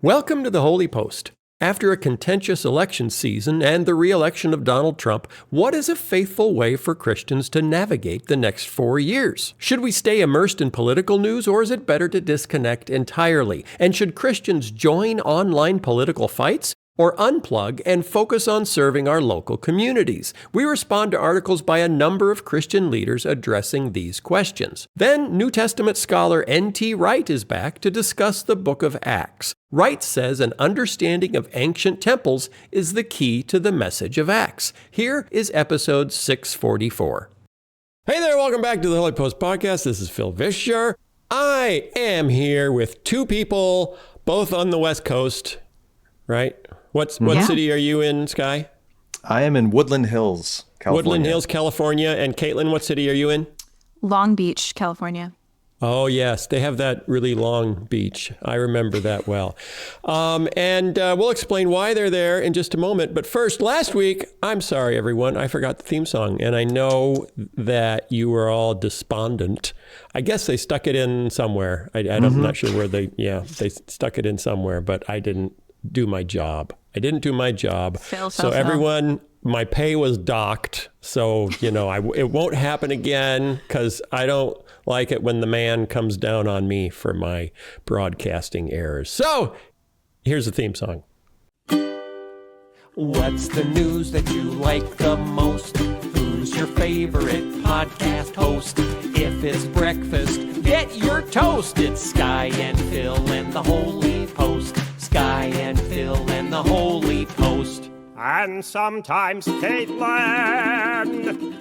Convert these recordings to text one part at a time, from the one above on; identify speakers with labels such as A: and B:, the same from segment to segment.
A: Welcome to the Holy Post. After a contentious election season and the re-election of Donald Trump, what is a faithful way for Christians to navigate the next 4 years? Should we stay immersed in political news, or is it better to disconnect entirely? And should Christians join online political fights, or unplug and focus on serving our local communities? We respond to articles by a number of Christian leaders addressing these questions. Then, New Testament scholar N.T. Wright is back to discuss the book of Acts. Wright says an understanding of ancient temples is the key to the message of Acts. Here is episode 644. Hey there, welcome back to the Holy Post podcast. This is Phil Vischer. I am here with two people, both on the West Coast, right? What city are you in, Sky?
B: I am in Woodland Hills, California.
A: Woodland Hills, California. And Caitlin, what city are you in?
C: Long Beach, California.
A: Oh, yes. They have that really long beach. I remember that well. And we'll explain why they're there in just a moment. But first, last week, I'm sorry, everyone, I forgot the theme song. And I know that you were all despondent. I guess they stuck it in somewhere. I'm not sure where they stuck it in somewhere, but I didn't do my job. So everyone, my pay was docked. So, it won't happen again because I don't like it when the man comes down on me for my broadcasting errors. So here's the theme song. What's the news that you like the most? Who's your favorite podcast host? If it's breakfast, get your toast. It's Sky and Phil and the Holy Post. Sky and Phil and the Holy Post. And sometimes Caitlin.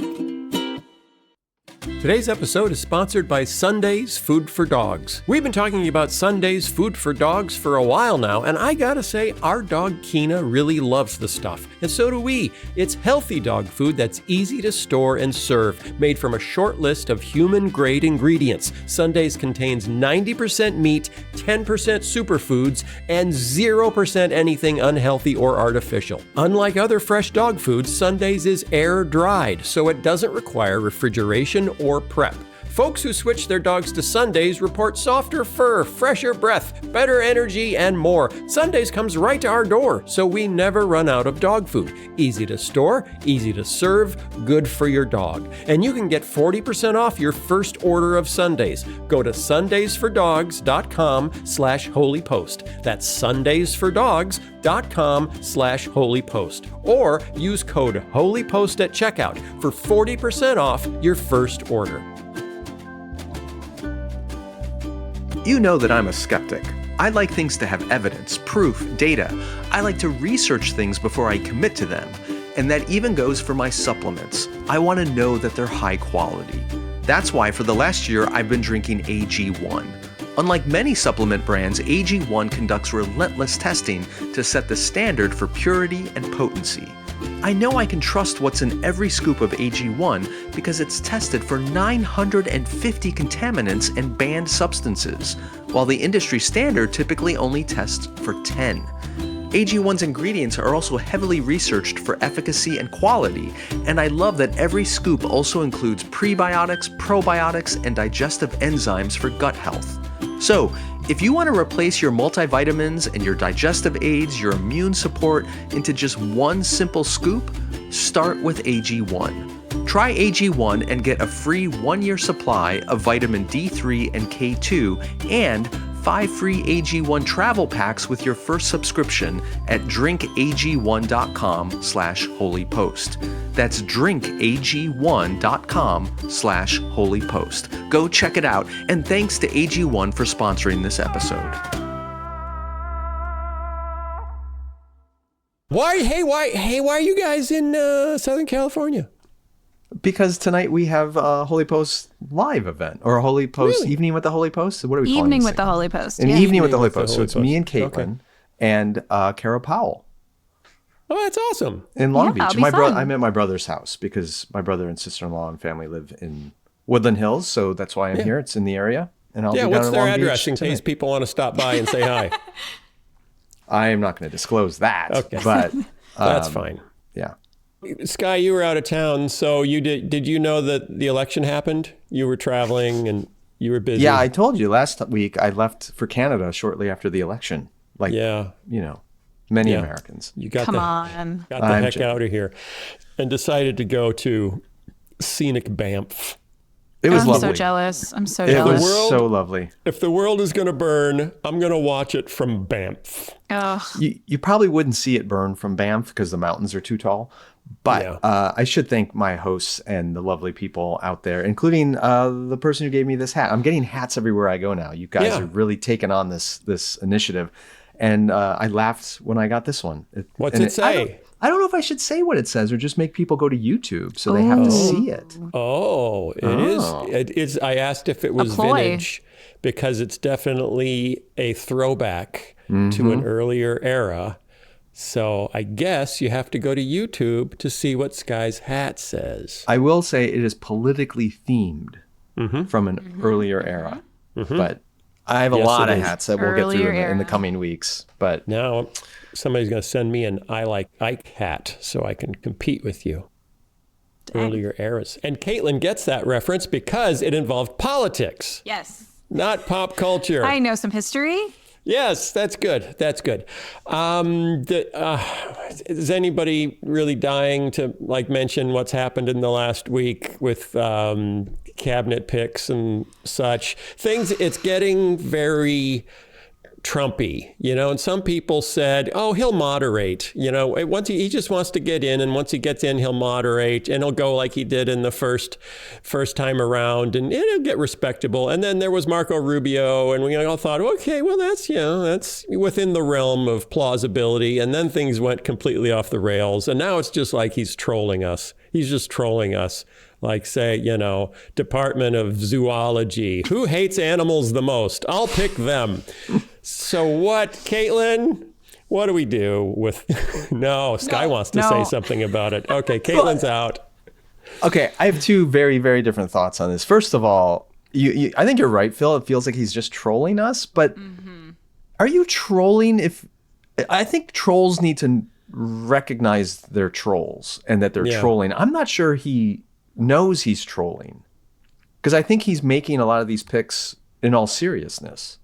A: Today's episode is sponsored by Sunday's Food for Dogs. We've been talking about Sunday's Food for Dogs for a while now, and I gotta say, our dog Keena really loves the stuff, and so do we. It's healthy dog food that's easy to store and serve, made from a short list of human-grade ingredients. Sunday's contains 90% meat, 10% superfoods, and 0% anything unhealthy or artificial. Unlike other fresh dog foods, Sunday's is air-dried, so it doesn't require refrigeration or prep. Folks who switch their dogs to Sunday's report softer fur, fresher breath, better energy, and more. Sunday's comes right to our door, so we never run out of dog food. Easy to store, easy to serve, good for your dog. And you can get 40% off your first order of Sunday's. Go to sundaysfordogs.com/holypost. That's sundaysfordogs.com/holypost. Or use code HOLYPOST at checkout for 40% off your first order.
B: You know that I'm a skeptic. I like things to have evidence, proof, data. I like to research things before I commit to them. And that even goes for my supplements. I want to know that they're high quality. That's why for the last year I've been drinking AG1. Unlike many supplement brands, AG1 conducts relentless testing to set the standard for purity and potency. I know I can trust what's in every scoop of AG1 because it's tested for 950 contaminants and banned substances, while the industry standard typically only tests for 10. AG1's ingredients are also heavily researched for efficacy and quality, and I love that every scoop also includes prebiotics, probiotics, and digestive enzymes for gut health. So, if you want to replace your multivitamins and your digestive aids, your immune support into just one simple scoop, start with AG1. Try AG1 and get a free 1-year supply of vitamin D3 and K2 and 5 free AG1 travel packs with your first subscription at drinkag1.com/holypost. That's drinkag1.com/holypost. Go check it out, and thanks to AG1 for sponsoring this episode.
A: Why are you guys in Southern California?
B: Because tonight we have a Holy Post live event, or a Holy Post Evening with the Holy Post. What are we calling it?
C: Evening with the Holy Post.
B: An Evening with the Holy Post. So it's me and Caitlin and Kara Powell.
A: Oh, that's awesome.
B: In Long Beach.
C: Fun.
B: I'm at my brother's house because my brother and sister-in-law and family live in Woodland Hills. So that's why I'm here. It's in the area. And I'll be down
A: what's
B: in
A: their
B: Long
A: address
B: Beach
A: in
B: tonight.
A: case people want to stop by and say hi?
B: I am not going to disclose that.
A: Okay.
B: But
A: That's fine.
B: Yeah.
A: Sky, you were out of town, so did you know that the election happened? You were traveling and you were busy.
B: Yeah, I told you last week I left for Canada shortly after the election. like,
A: Yeah.
B: many
A: Yeah.
B: Americans.
A: You got
C: Come
A: the
C: on.
A: heck
B: joking.
A: out of here and decided to go to scenic Banff.
B: It was
C: I'm
B: lovely.
C: so jealous. I'm so
B: It
C: jealous.
B: was so lovely.
A: If the world is going to burn, I'm going to watch it from Banff.
C: Ugh.
B: You probably wouldn't see it burn from Banff because the mountains are too tall. But
A: Yeah.
B: I should thank my hosts and the lovely people out there, including the person who gave me this hat. I'm getting hats everywhere I go now. You guys
A: Yeah.
B: are really taking on this initiative. And I laughed when I got this one.
A: What's it say?
B: I don't know if I should say what it says or just make people go to YouTube so they have to see it.
A: Oh, it is. It is. I asked if it was
C: ploy.
A: vintage because it's definitely a throwback to an earlier era. So I guess you have to go to YouTube to see what Sky's hat says.
B: I will say it is politically themed from an earlier era. But I have a
A: Yes,
B: lot
A: it
B: of
A: is.
B: hats that we'll get through
C: Earlier
B: in the
C: era.
B: coming weeks. But
A: Now somebody's going to send me an I Like Ike hat so I can compete with you. Earlier eras. And Caitlin gets that reference because it involved politics,
C: Yes.
A: not pop culture.
C: I know some history.
A: Yes, that's good. That's good. Is anybody really dying to mention what's happened in the last week with cabinet picks and such things? It's getting very Trumpy, and some people said, "Oh, he'll moderate." Once he just wants to get in, and once he gets in, he'll moderate, and he'll go like he did in the first time around, and it'll get respectable. And then there was Marco Rubio, and we all thought, okay, well, that's within the realm of plausibility. And then things went completely off the rails, and now it's just like he's trolling us. He's just trolling us. Like, say, Department of Zoology. Who hates animals the most? I'll pick them. So what, Caitlin? What do we do with... No, Sky wants to say something about it. Okay, Caitlin's out.
B: okay, I have two very, very different thoughts on this. First of all, I think you're right, Phil. It feels like he's just trolling us. But are you trolling I think trolls need to recognize they're trolls and that they're trolling. I'm not sure he knows he's trolling because I think he's making a lot of these picks in all seriousness.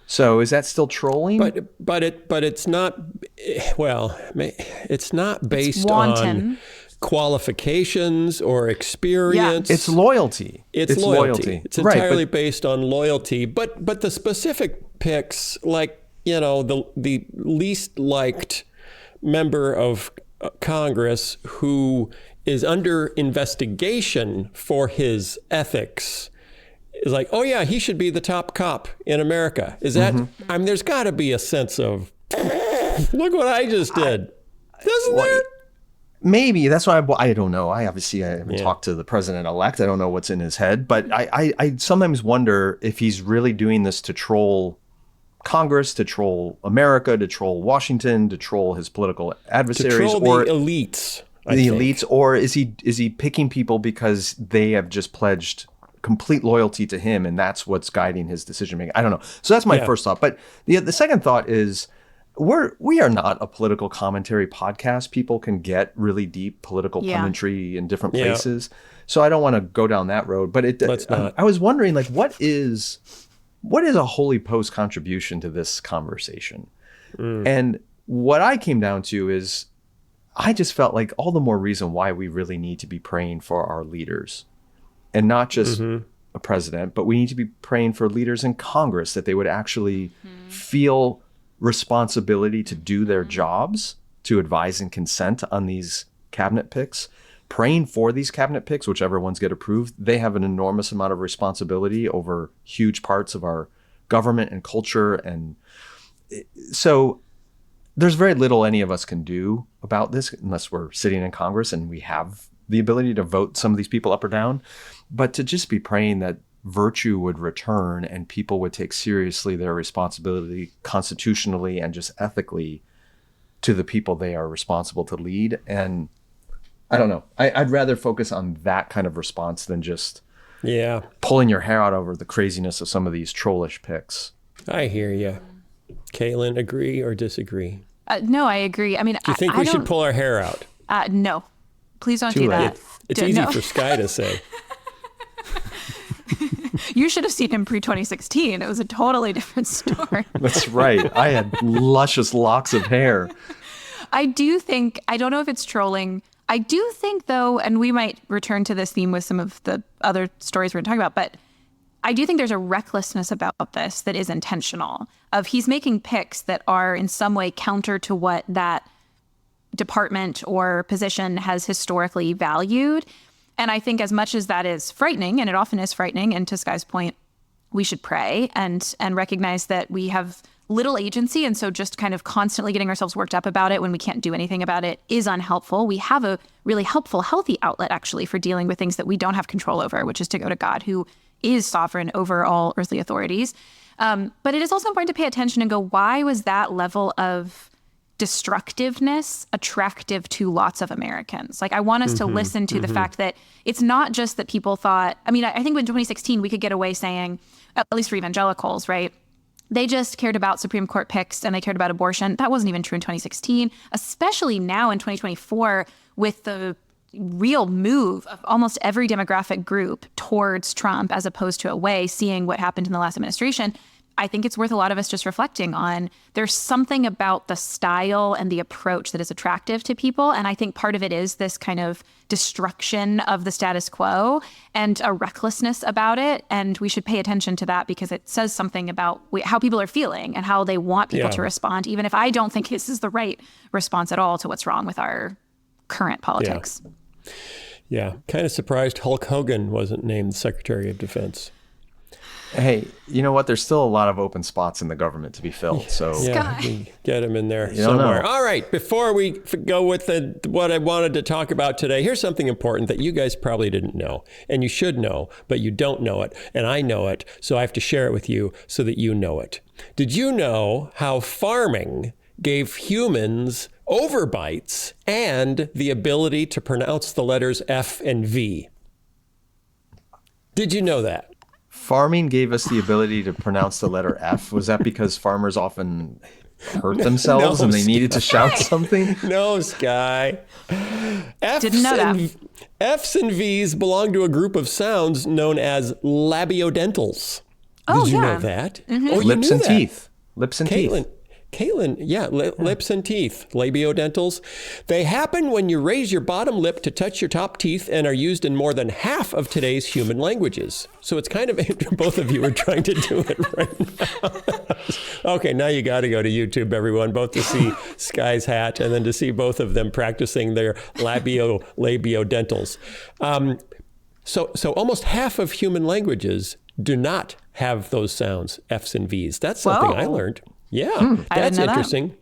B: So is that still trolling?
A: But it's not. Well, it's not based
C: wanton.
A: on qualifications or experience.
B: It's loyalty.
A: It's loyalty. It's entirely based on loyalty. But the specific picks, the least liked member of Congress who is under investigation for his ethics is like, oh yeah, he should be the top cop in America. Is that, there's got to be a sense of, look what I just did. Doesn't there?
B: Maybe. That's why I don't know. I haven't talked to the president-elect. I don't know what's in his head. But I sometimes wonder if he's really doing this to troll Congress, to troll America, to troll Washington, to troll his political adversaries.
A: To troll
B: or
A: the elites.
B: Elites, or is he picking people because they have just pledged complete loyalty to him, and that's what's guiding his decision making? I don't know. So that's my first thought. But the second thought is we are not a political commentary podcast. People can get really deep political commentary in different places. So I don't want to go down that road. But
A: Let's not.
B: I was wondering, what is a Holy Post contribution to this conversation? And what I came down to is I just felt like all the more reason why we really need to be praying for our leaders, and not just a president, but we need to be praying for leaders in Congress, that they would actually feel responsibility to do their jobs, to advise and consent on these cabinet picks. Praying for these cabinet picks, whichever ones get approved, they have an enormous amount of responsibility over huge parts of our government and culture. And so there's very little any of us can do about this unless we're sitting in Congress and we have the ability to vote some of these people up or down. But to just be praying that virtue would return and people would take seriously their responsibility constitutionally and just ethically to the people they are responsible to lead. And I don't know. I'd rather focus on that kind of response than just pulling your hair out over the craziness of some of these trollish picks.
A: I hear you. Caitlin, agree or disagree?
C: No, I agree. I mean,
A: Do you think we should pull our hair out?
C: No, please don't
B: Too
C: do
B: late.
C: that.
A: It's easy for Sky to say.
C: You should have seen him pre-2016. It was a totally different story.
B: That's right. I had luscious locks of hair.
C: I do think, I don't know if it's trolling. I do think, though, and we might return to this theme with some of the other stories we're going to talk about, but I do think there's a recklessness about this that is intentional, of he's making picks that are in some way counter to what that department or position has historically valued. And I think as much as that is frightening, and it often is frightening, and to Skye's point, we should pray and recognize that we have little agency. And so just kind of constantly getting ourselves worked up about it when we can't do anything about it is unhelpful. We have a really helpful, healthy outlet actually for dealing with things that we don't have control over, which is to go to God, who is sovereign over all earthly authorities. But it is also important to pay attention and go, why was that level of destructiveness attractive to lots of Americans? Like, I want us to listen to the fact that it's not just that people thought, I mean, I think in 2016, we could get away saying, at least for evangelicals, right? They just cared about Supreme Court picks and they cared about abortion. That wasn't even true in 2016, especially now in 2024 with the real move of almost every demographic group towards Trump as opposed to away, seeing what happened in the last administration. I think it's worth a lot of us just reflecting on, there's something about the style and the approach that is attractive to people. And I think part of it is this kind of destruction of the status quo and a recklessness about it. And we should pay attention to that because it says something about how people are feeling and how they want people to respond, even if I don't think this is the right response at all to what's wrong with our current politics.
A: Yeah. Kind of surprised Hulk Hogan wasn't named Secretary of Defense.
B: Hey, you know what? There's still a lot of open spots in the government to be filled. So
A: get him in there
B: You don't
A: somewhere.
B: know.
A: All right. Before we go with what I wanted to talk about today, here's something important that you guys probably didn't know, and you should know, but you don't know it, and I know it, so I have to share it with you so that you know it. Did you know how farming gave humans overbites and the ability to pronounce the letters F and V? Did you know that?
B: Farming gave us the ability to pronounce the letter F. Was that because farmers often hurt themselves and they needed to shout something?
A: No, Sky.
C: Didn't know that.
A: F's and V's belong to a group of sounds known as labiodentals.
C: Oh,
A: Did you
C: yeah.
A: know that? Oh, you
B: Lips
A: knew
B: and
A: that.
B: teeth. Lips and
A: Caitlin,
B: teeth.
A: lips and teeth, labiodentals. They happen when you raise your bottom lip to touch your top teeth and are used in more than half of today's human languages. So it's kind of, both of you are trying to do it right now. Okay, now you got to go to YouTube, everyone, both to see Sky's hat and then to see both of them practicing their labiodentals. So almost half of human languages do not have those sounds, F's and V's. That's something I learned. Yeah, that's interesting.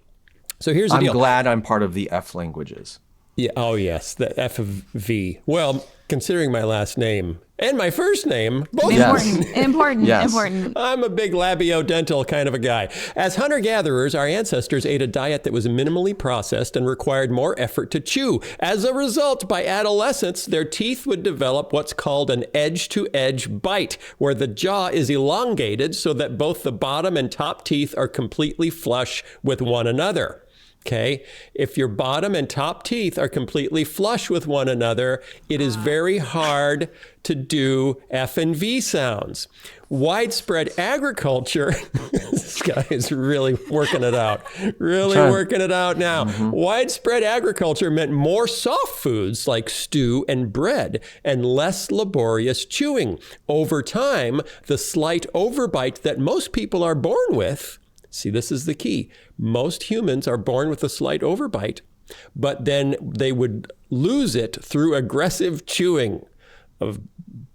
A: So here's the deal.
B: I'm glad I'm part of the F languages.
A: Yeah. Oh, yes. The F of V. Well, considering my last name and my first name, both
C: Important.
A: I'm a big labiodental kind of a guy. As hunter-gatherers, our ancestors ate a diet that was minimally processed and required more effort to chew. As a result, by adolescence, their teeth would develop what's called an edge-to-edge bite, where the jaw is elongated so that both the bottom and top teeth are completely flush with one another. Okay, if your bottom and top teeth are completely flush with one another, it is very hard to do F and V sounds. Widespread agriculture, this guy is really working it out, working it out now. Widespread agriculture meant more soft foods like stew and bread and less laborious chewing. Over time, the slight overbite that most people are born with, see, this is the key. Most humans are born with a slight overbite, but then they would lose it through aggressive chewing of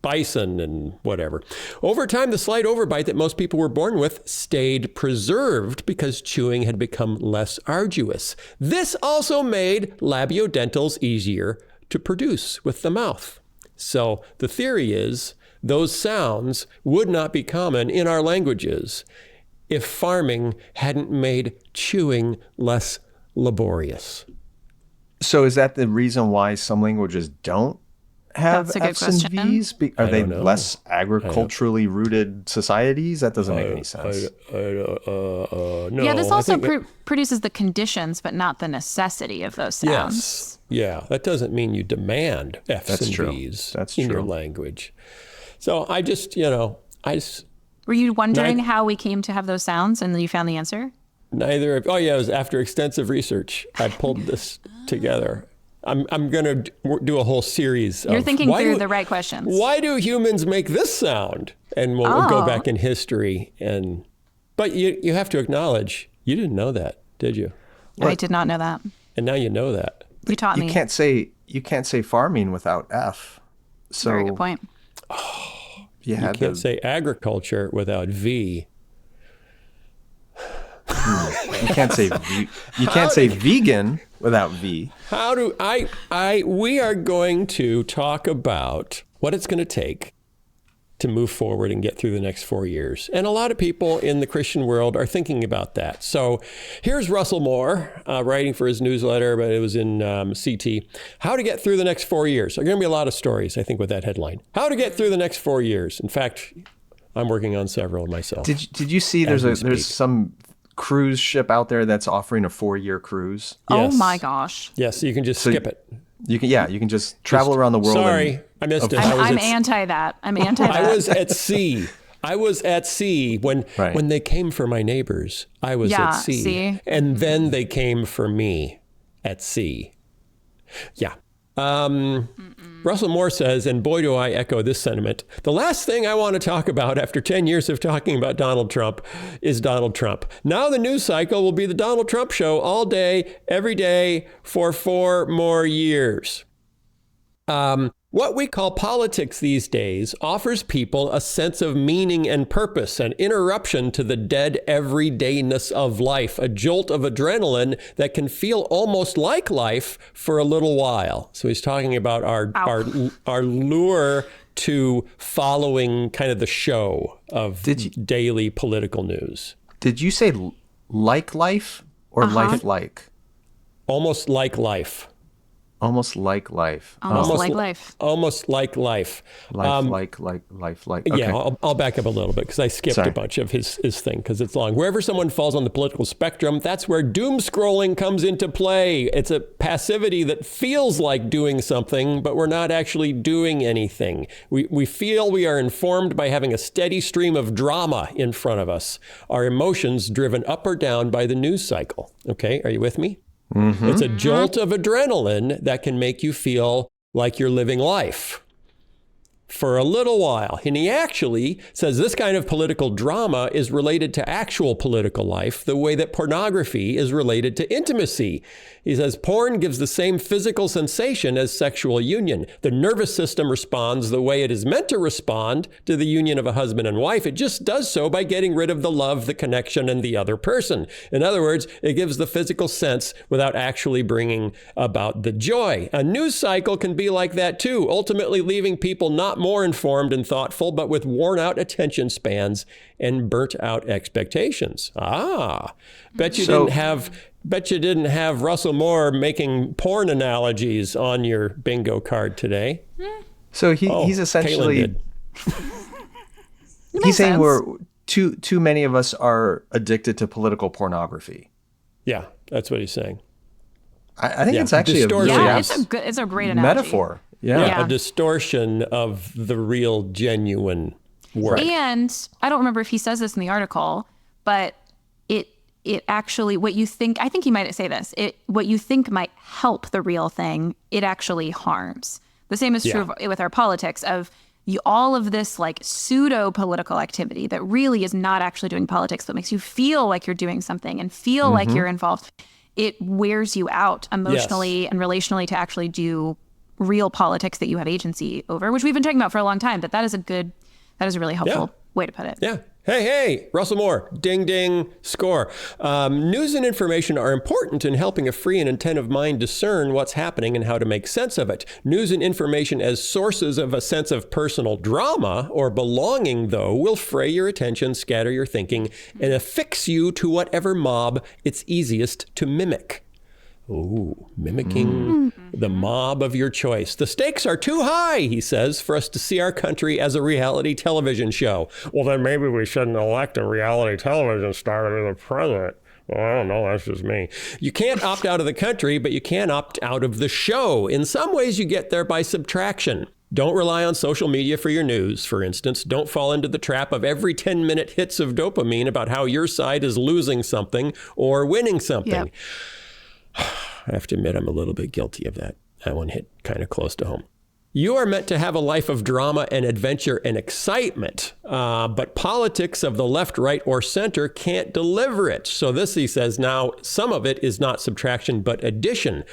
A: bison and whatever. Over time, the slight overbite that most people were born with stayed preserved because chewing had become less arduous. This also made labiodentals easier to produce with the mouth. So the theory is those sounds would not be common in our languages if farming hadn't made chewing less laborious.
B: So is that the reason why some languages don't have
C: That's a good
B: F's and
C: question.
B: V's? Are they
A: don't know.
B: less agriculturally rooted societies? That doesn't make any sense.
A: No.
C: Yeah, this
A: I
C: also
A: think
C: produces the conditions, but not the necessity of those sounds.
A: yes. Yeah, that doesn't mean you demand F's
B: That's
A: and
B: true.
A: V's
B: That's
A: in your
B: true.
A: language. So I just,
C: Were you wondering how we came to have those sounds and then you found the answer?
A: Neither of, it was after extensive research. I pulled this together. I'm going to do a whole series.
C: You're thinking through the right questions.
A: Why do humans make this sound? And we'll go back in history. But you have to acknowledge, you didn't know that, did you?
C: I did not know that.
A: And now you know that.
C: You taught me.
B: You can't say farming without F. So
C: very good point.
B: You
A: can't say agriculture without V.
B: You can't say vegan without V.
A: How do we are going to talk about what it's going to take to move forward and get through the next 4 years. And a lot of people in the Christian world are thinking about that. So here's Russell Moore writing for his newsletter, but it was in CT. How to get through the next 4 years. There are going to be a lot of stories, I think, with that headline. How to get through the next 4 years. In fact, I'm working on several myself.
B: Did you see there's some cruise ship out there that's offering a 4-year cruise?
C: Yes. Oh my gosh.
A: Yes, you can just skip it.
B: You can just travel around the world.
A: Sorry, I missed it.
C: I'm anti that. I'm anti that.
A: I was at sea. When they came for my neighbors. I was at sea.
C: See?
A: And then they came for me at sea. Yeah. Russell Moore says, and boy, do I echo this sentiment, the last thing I want to talk about after 10 years of talking about Donald Trump is Donald Trump. Now the news cycle will be the Donald Trump show all day, every day for 4 more years. What we call politics these days offers people a sense of meaning and purpose, an interruption to the dead everydayness of life, a jolt of adrenaline that can feel almost like life for a little while. So he's talking about our lure to following kind of the show of daily political news.
B: Did you say like life or life like?
A: Almost like life.
B: Almost like life.
C: Almost like life.
A: Almost like life.
B: Life. Okay.
A: Yeah, I'll back up a little bit because I skipped a bunch of his thing because it's long. Wherever someone falls on the political spectrum, that's where doom scrolling comes into play. It's a passivity that feels like doing something, but we're not actually doing anything. We feel we are informed by having a steady stream of drama in front of us. Our emotions driven up or down by the news cycle. Okay, are you with me? Mm-hmm. It's a jolt of adrenaline that can make you feel like you're living life for a little while. And he actually says this kind of political drama is related to actual political life, the way that pornography is related to intimacy. He says porn gives the same physical sensation as sexual union. The nervous system responds the way it is meant to respond to the union of a husband and wife. It just does so by getting rid of the love, the connection, and the other person. In other words, it gives the physical sense without actually bringing about the joy. A news cycle can be like that too, ultimately leaving people not more informed and thoughtful, but with worn out attention spans and burnt out expectations. Bet you didn't have Russell Moore making porn analogies on your bingo card today.
B: So he's essentially he's saying we're too many of us are addicted to political pornography.
A: Yeah, that's what he's saying.
B: I think it's actually
C: it's a great analogy.
B: Metaphor. Yeah.
A: A distortion of the real, genuine work.
C: And I don't remember if he says this in the article, but it actually, what you think, I think he might say this, what you think might help the real thing, it actually harms. The same is true with our politics of all of this like pseudo political activity that really is not actually doing politics, but makes you feel like you're doing something and feel like you're involved. It wears you out emotionally and relationally to actually do real politics that you have agency over, which we've been talking about for a long time, but that is a really helpful way to put it.
A: Yeah. Hey, Russell Moore, ding, ding, score. News and information are important in helping a free and attentive mind discern what's happening and how to make sense of it. News and information as sources of a sense of personal drama or belonging, though, will fray your attention, scatter your thinking, and affix you to whatever mob it's easiest to mimic. Ooh, mimicking the mob of your choice. The stakes are too high, he says, for us to see our country as a reality television show. Well, then maybe we shouldn't elect a reality television star to be the president. Well, I don't know. That's just me. You can't opt out of the country, but you can opt out of the show. In some ways, you get there by subtraction. Don't rely on social media for your news, for instance. Don't fall into the trap of every 10-minute hits of dopamine about how your side is losing something or winning something.
C: Yep.
A: I have to admit, I'm a little bit guilty of that. That one hit kind of close to home. You are meant to have a life of drama and adventure and excitement, but politics of the left, right, or center can't deliver it. So this, he says, now some of it is not subtraction, but addition.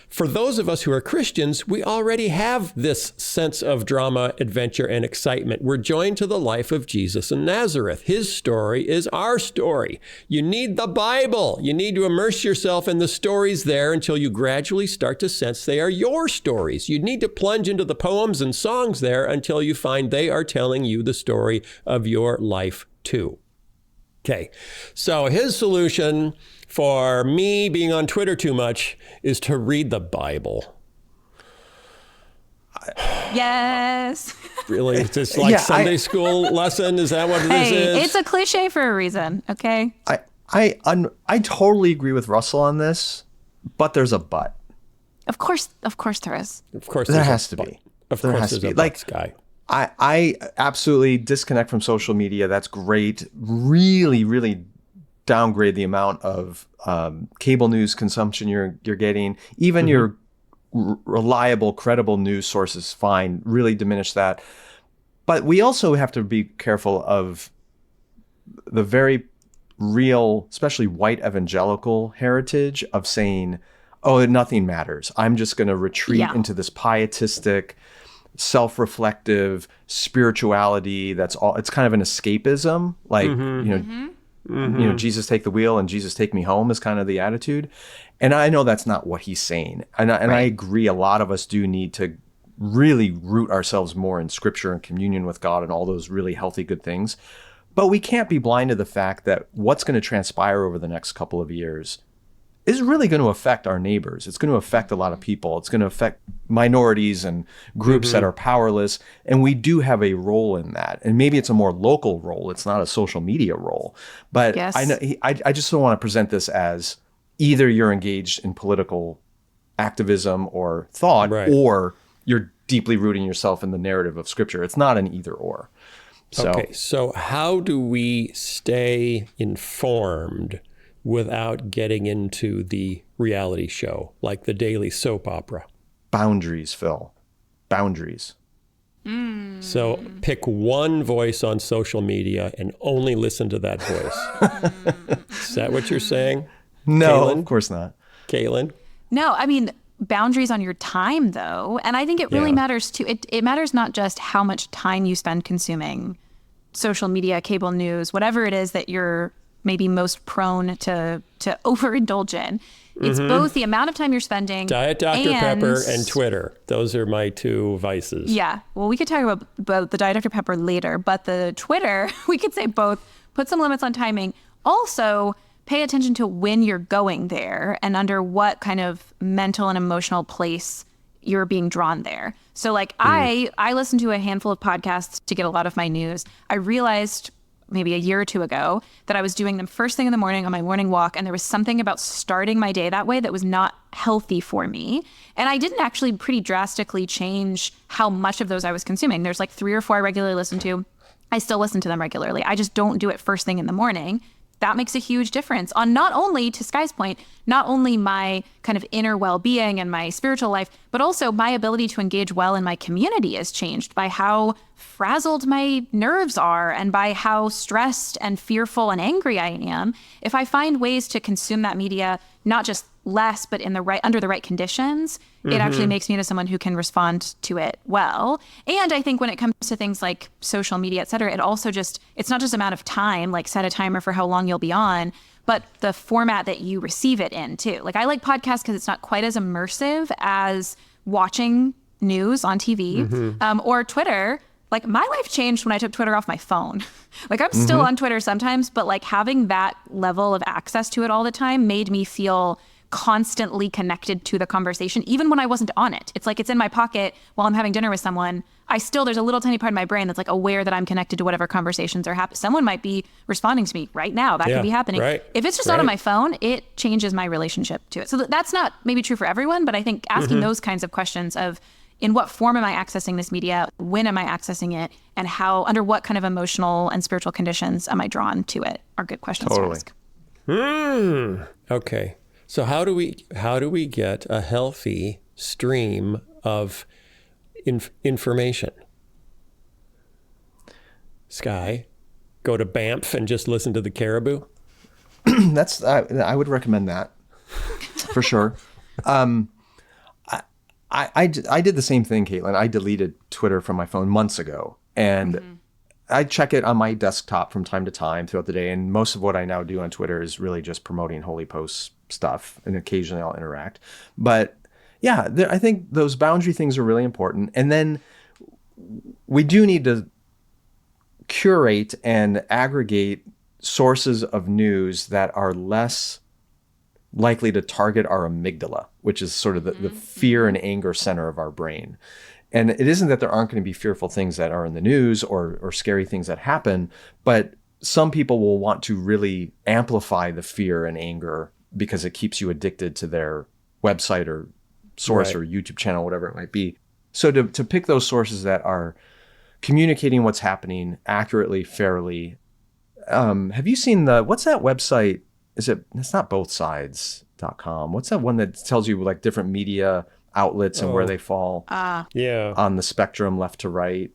A: For those of us who are Christians, we already have this sense of drama, adventure, and excitement. We're joined to the life of Jesus in Nazareth. His story is our story. You need the Bible. You need to immerse yourself in the stories there until you gradually start to sense they are your stories. You need to plunge into the poems and songs there until you find they are telling you the story of your life too. Okay, so his solution for me being on Twitter too much is to read the Bible.
C: Yes.
A: Really? It's just like Sunday school lesson? Is that what this is?
C: It's a cliche for a reason, okay?
B: I totally agree with Russell on this, but there's a but.
C: Of course there is.
A: Of course
B: there has to be.
A: Of course there's a but, Sky.
B: I absolutely disconnect from social media. That's great. Really, really downgrade the amount of cable news consumption you're getting. Even your reliable, credible news sources, fine. Really diminish that. But we also have to be careful of the very real, especially white evangelical heritage of saying, oh, nothing matters. I'm just going to retreat into this pietistic, self-reflective spirituality. That's all. It's kind of an escapism. Like, Jesus take the wheel and Jesus take me home is kind of the attitude. And I know that's not what he's saying. And I agree. A lot of us do need to really root ourselves more in scripture and communion with God and all those really healthy, good things. But we can't be blind to the fact that what's going to transpire over the next couple of years is really going to affect our neighbors. It's going to affect a lot of people. It's going to affect minorities and groups that are powerless. And we do have a role in that. And maybe it's a more local role. It's not a social media role. But I just don't want to present this as either you're engaged in political activism or thought, or you're deeply rooting yourself in the narrative of Scripture. It's not an either or.
A: So how do we stay informed without getting into the reality show, like the daily soap opera?
B: Boundaries, Phil. Boundaries.
A: So pick one voice on social media and only listen to that voice. Is that what you're saying?
B: No,
A: Kaylin?
B: Of course not.
A: Kaylin?
C: No, I mean, boundaries on your time, though. And I think it really matters, too. It matters not just how much time you spend consuming social media, cable news, whatever it is that you're maybe most prone to overindulge in. It's both the amount of time you're spending.
A: Diet Dr. Pepper and Twitter. Those are my two vices.
C: Yeah. Well, we could talk about the Diet Dr. Pepper later, but the Twitter, we could say both. Put some limits on timing. Also, pay attention to when you're going there and under what kind of mental and emotional place you're being drawn there. So like I listen to a handful of podcasts to get a lot of my news. I realized maybe a year or two ago that I was doing them first thing in the morning on my morning walk. And there was something about starting my day that way that was not healthy for me. And I didn't actually pretty drastically change how much of those I was consuming. There's like 3 or 4 I regularly listen to. I still listen to them regularly. I just don't do it first thing in the morning. That makes a huge difference on not only, to Sky's point, not only my kind of inner well-being and my spiritual life, but also my ability to engage well in my community is changed by how frazzled my nerves are and by how stressed and fearful and angry I am. If I find ways to consume that media, not just less, but under the right conditions, it actually makes me into someone who can respond to it well. And I think when it comes to things like social media, et cetera, it's not just amount of time, like set a timer for how long you'll be on, but the format that you receive it in too. Like I like podcasts because it's not quite as immersive as watching news on TV or Twitter. Like my life changed when I took Twitter off my phone. Like I'm still on Twitter sometimes, but like having that level of access to it all the time made me feel constantly connected to the conversation, even when I wasn't on it. It's like it's in my pocket while I'm having dinner with someone. There's a little tiny part of my brain that's like aware that I'm connected to whatever conversations are happening. Someone might be responding to me right now. That could be happening.
A: Right,
C: if it's just not on my phone, it changes my relationship to it. So that's not maybe true for everyone, but I think asking those kinds of questions of, in what form am I accessing this media? When am I accessing it? And under what kind of emotional and spiritual conditions am I drawn to it? Are good questions to ask.
A: Okay. So how do we get a healthy stream of information? Sky, go to Banff and just listen to the caribou?
B: I would recommend that for sure. I did the same thing, Caitlin. I deleted Twitter from my phone months ago, and I check it on my desktop from time to time throughout the day. And most of what I now do on Twitter is really just promoting HOLYPOST stuff, and occasionally I'll interact. But yeah, I think those boundary things are really important. And then we do need to curate and aggregate sources of news that are less likely to target our amygdala, which is sort of the fear and anger center of our brain. And it isn't that there aren't going to be fearful things that are in the news or scary things that happen, but some people will want to really amplify the fear and anger because it keeps you addicted to their website or source or YouTube channel, whatever it might be. So to pick those sources that are communicating what's happening accurately, fairly. Have you seen what's that website? It's not bothsides.com. What's that one that tells you like different media outlets and where they fall on the spectrum left to right?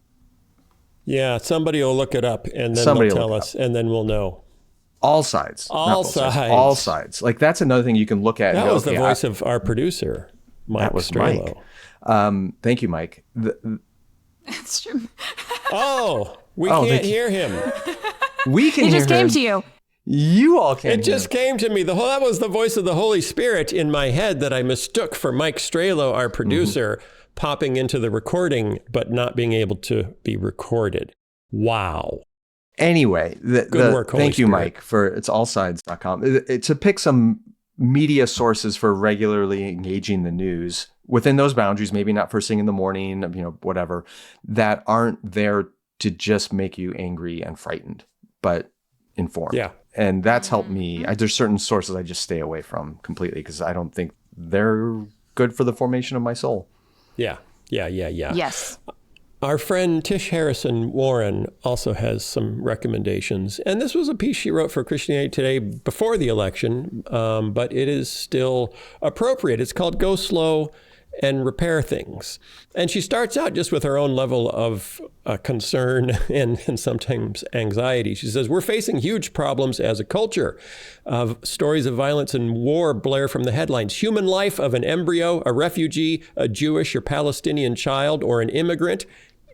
A: Yeah, somebody will look it up and then they'll tell us and then we'll know.
B: All Sides.
A: All Sides.
B: All Sides. Like that's another thing you can look at.
A: That was the voice of our producer, Mike.
B: That was
A: Strelo.
B: Mike. Thank you, Mike.
C: That's true.
A: We can't hear him.
B: We can hear him.
C: It just came to you.
B: You all can.
A: It just came to me. That was the voice of the Holy Spirit in my head that I mistook for Mike Strelo, our producer, popping into the recording, but not being able to be recorded. Wow.
B: Anyway,
A: Good work, Holy
B: thank you,
A: Spirit.
B: Mike, for it's allsides.com. To pick some media sources for regularly engaging the news within those boundaries, maybe not first thing in the morning, whatever, that aren't there to just make you angry and frightened, but informed. Yeah. And that's helped me. There's certain sources I just stay away from completely because I don't think they're good for the formation of my soul.
A: Yeah.
C: Yes.
A: Our friend Tish Harrison Warren also has some recommendations. And this was a piece she wrote for Christianity Today before the election, but it is still appropriate. It's called Go Slow and Repair Things. And she starts out just with her own level of concern and sometimes anxiety. She says, we're facing huge problems as a culture. Stories of violence and war blare from the headlines. Human life of an embryo, a refugee, a Jewish or Palestinian child, or an immigrant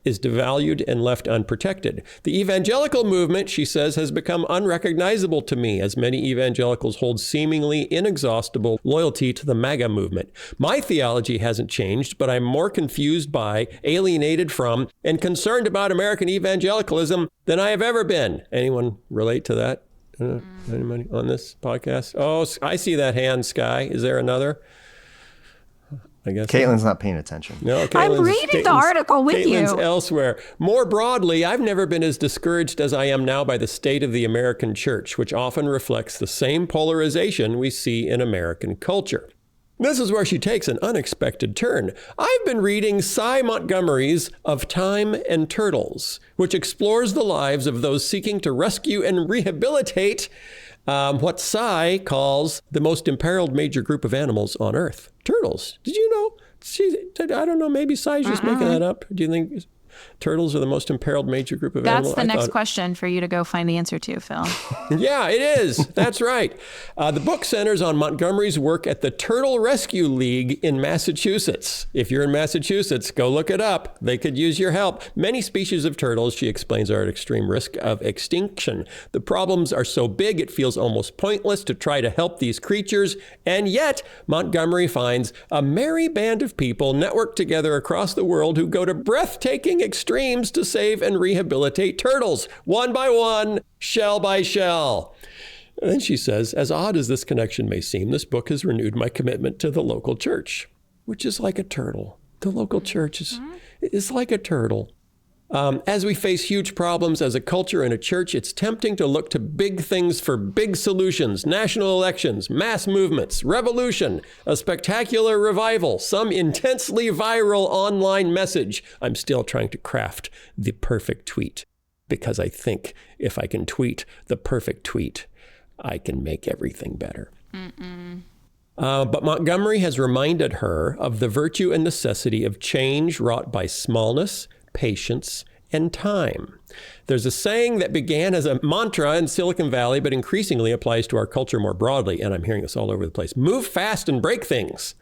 A: is devalued and left unprotected. The evangelical movement, she says, has become unrecognizable to me as many evangelicals hold seemingly inexhaustible loyalty to the MAGA movement. My theology hasn't changed, but I'm more confused by, alienated from, and concerned about American evangelicalism than I have ever been. Anyone relate to that? Anybody on this podcast? Oh, I see that hand, Sky. Is there another? I guess
B: Caitlin's not paying attention.
A: No,
C: I'm reading the article with you.
A: Caitlin's elsewhere. More broadly, I've never been as discouraged as I am now by the state of the American church, which often reflects the same polarization we see in American culture. This is where she takes an unexpected turn. I've been reading Cy Montgomery's Of Time and Turtles, which explores the lives of those seeking to rescue and rehabilitate what Cy calls the most imperiled major group of animals on Earth. Turtles. Did you know? I don't know. Maybe Cy's just making that up. Do you think turtles are the most imperiled major group of animals?
C: That's the next question for you to go find the answer to, Phil.
A: Yeah, it is. That's right. The book centers on Montgomery's work at the Turtle Rescue League in Massachusetts. If you're in Massachusetts, go look it up. They could use your help. Many species of turtles, she explains, are at extreme risk of extinction. The problems are so big it feels almost pointless to try to help these creatures. And yet, Montgomery finds a merry band of people networked together across the world who go to breathtaking extremes to save and rehabilitate turtles, one by one, shell by shell. And then she says, as odd as this connection may seem, this book has renewed my commitment to the local church, which is like a turtle. The local church is like a turtle. As we face huge problems as a culture and a church, it's tempting to look to big things for big solutions, national elections, mass movements, revolution, a spectacular revival, some intensely viral online message. I'm still trying to craft the perfect tweet because I think if I can tweet the perfect tweet, I can make everything better. But Montgomery has reminded her of the virtue and necessity of change wrought by smallness, patience, and time. There's a saying that began as a mantra in Silicon Valley, but increasingly applies to our culture more broadly, and I'm hearing this all over the place. Move fast and break things.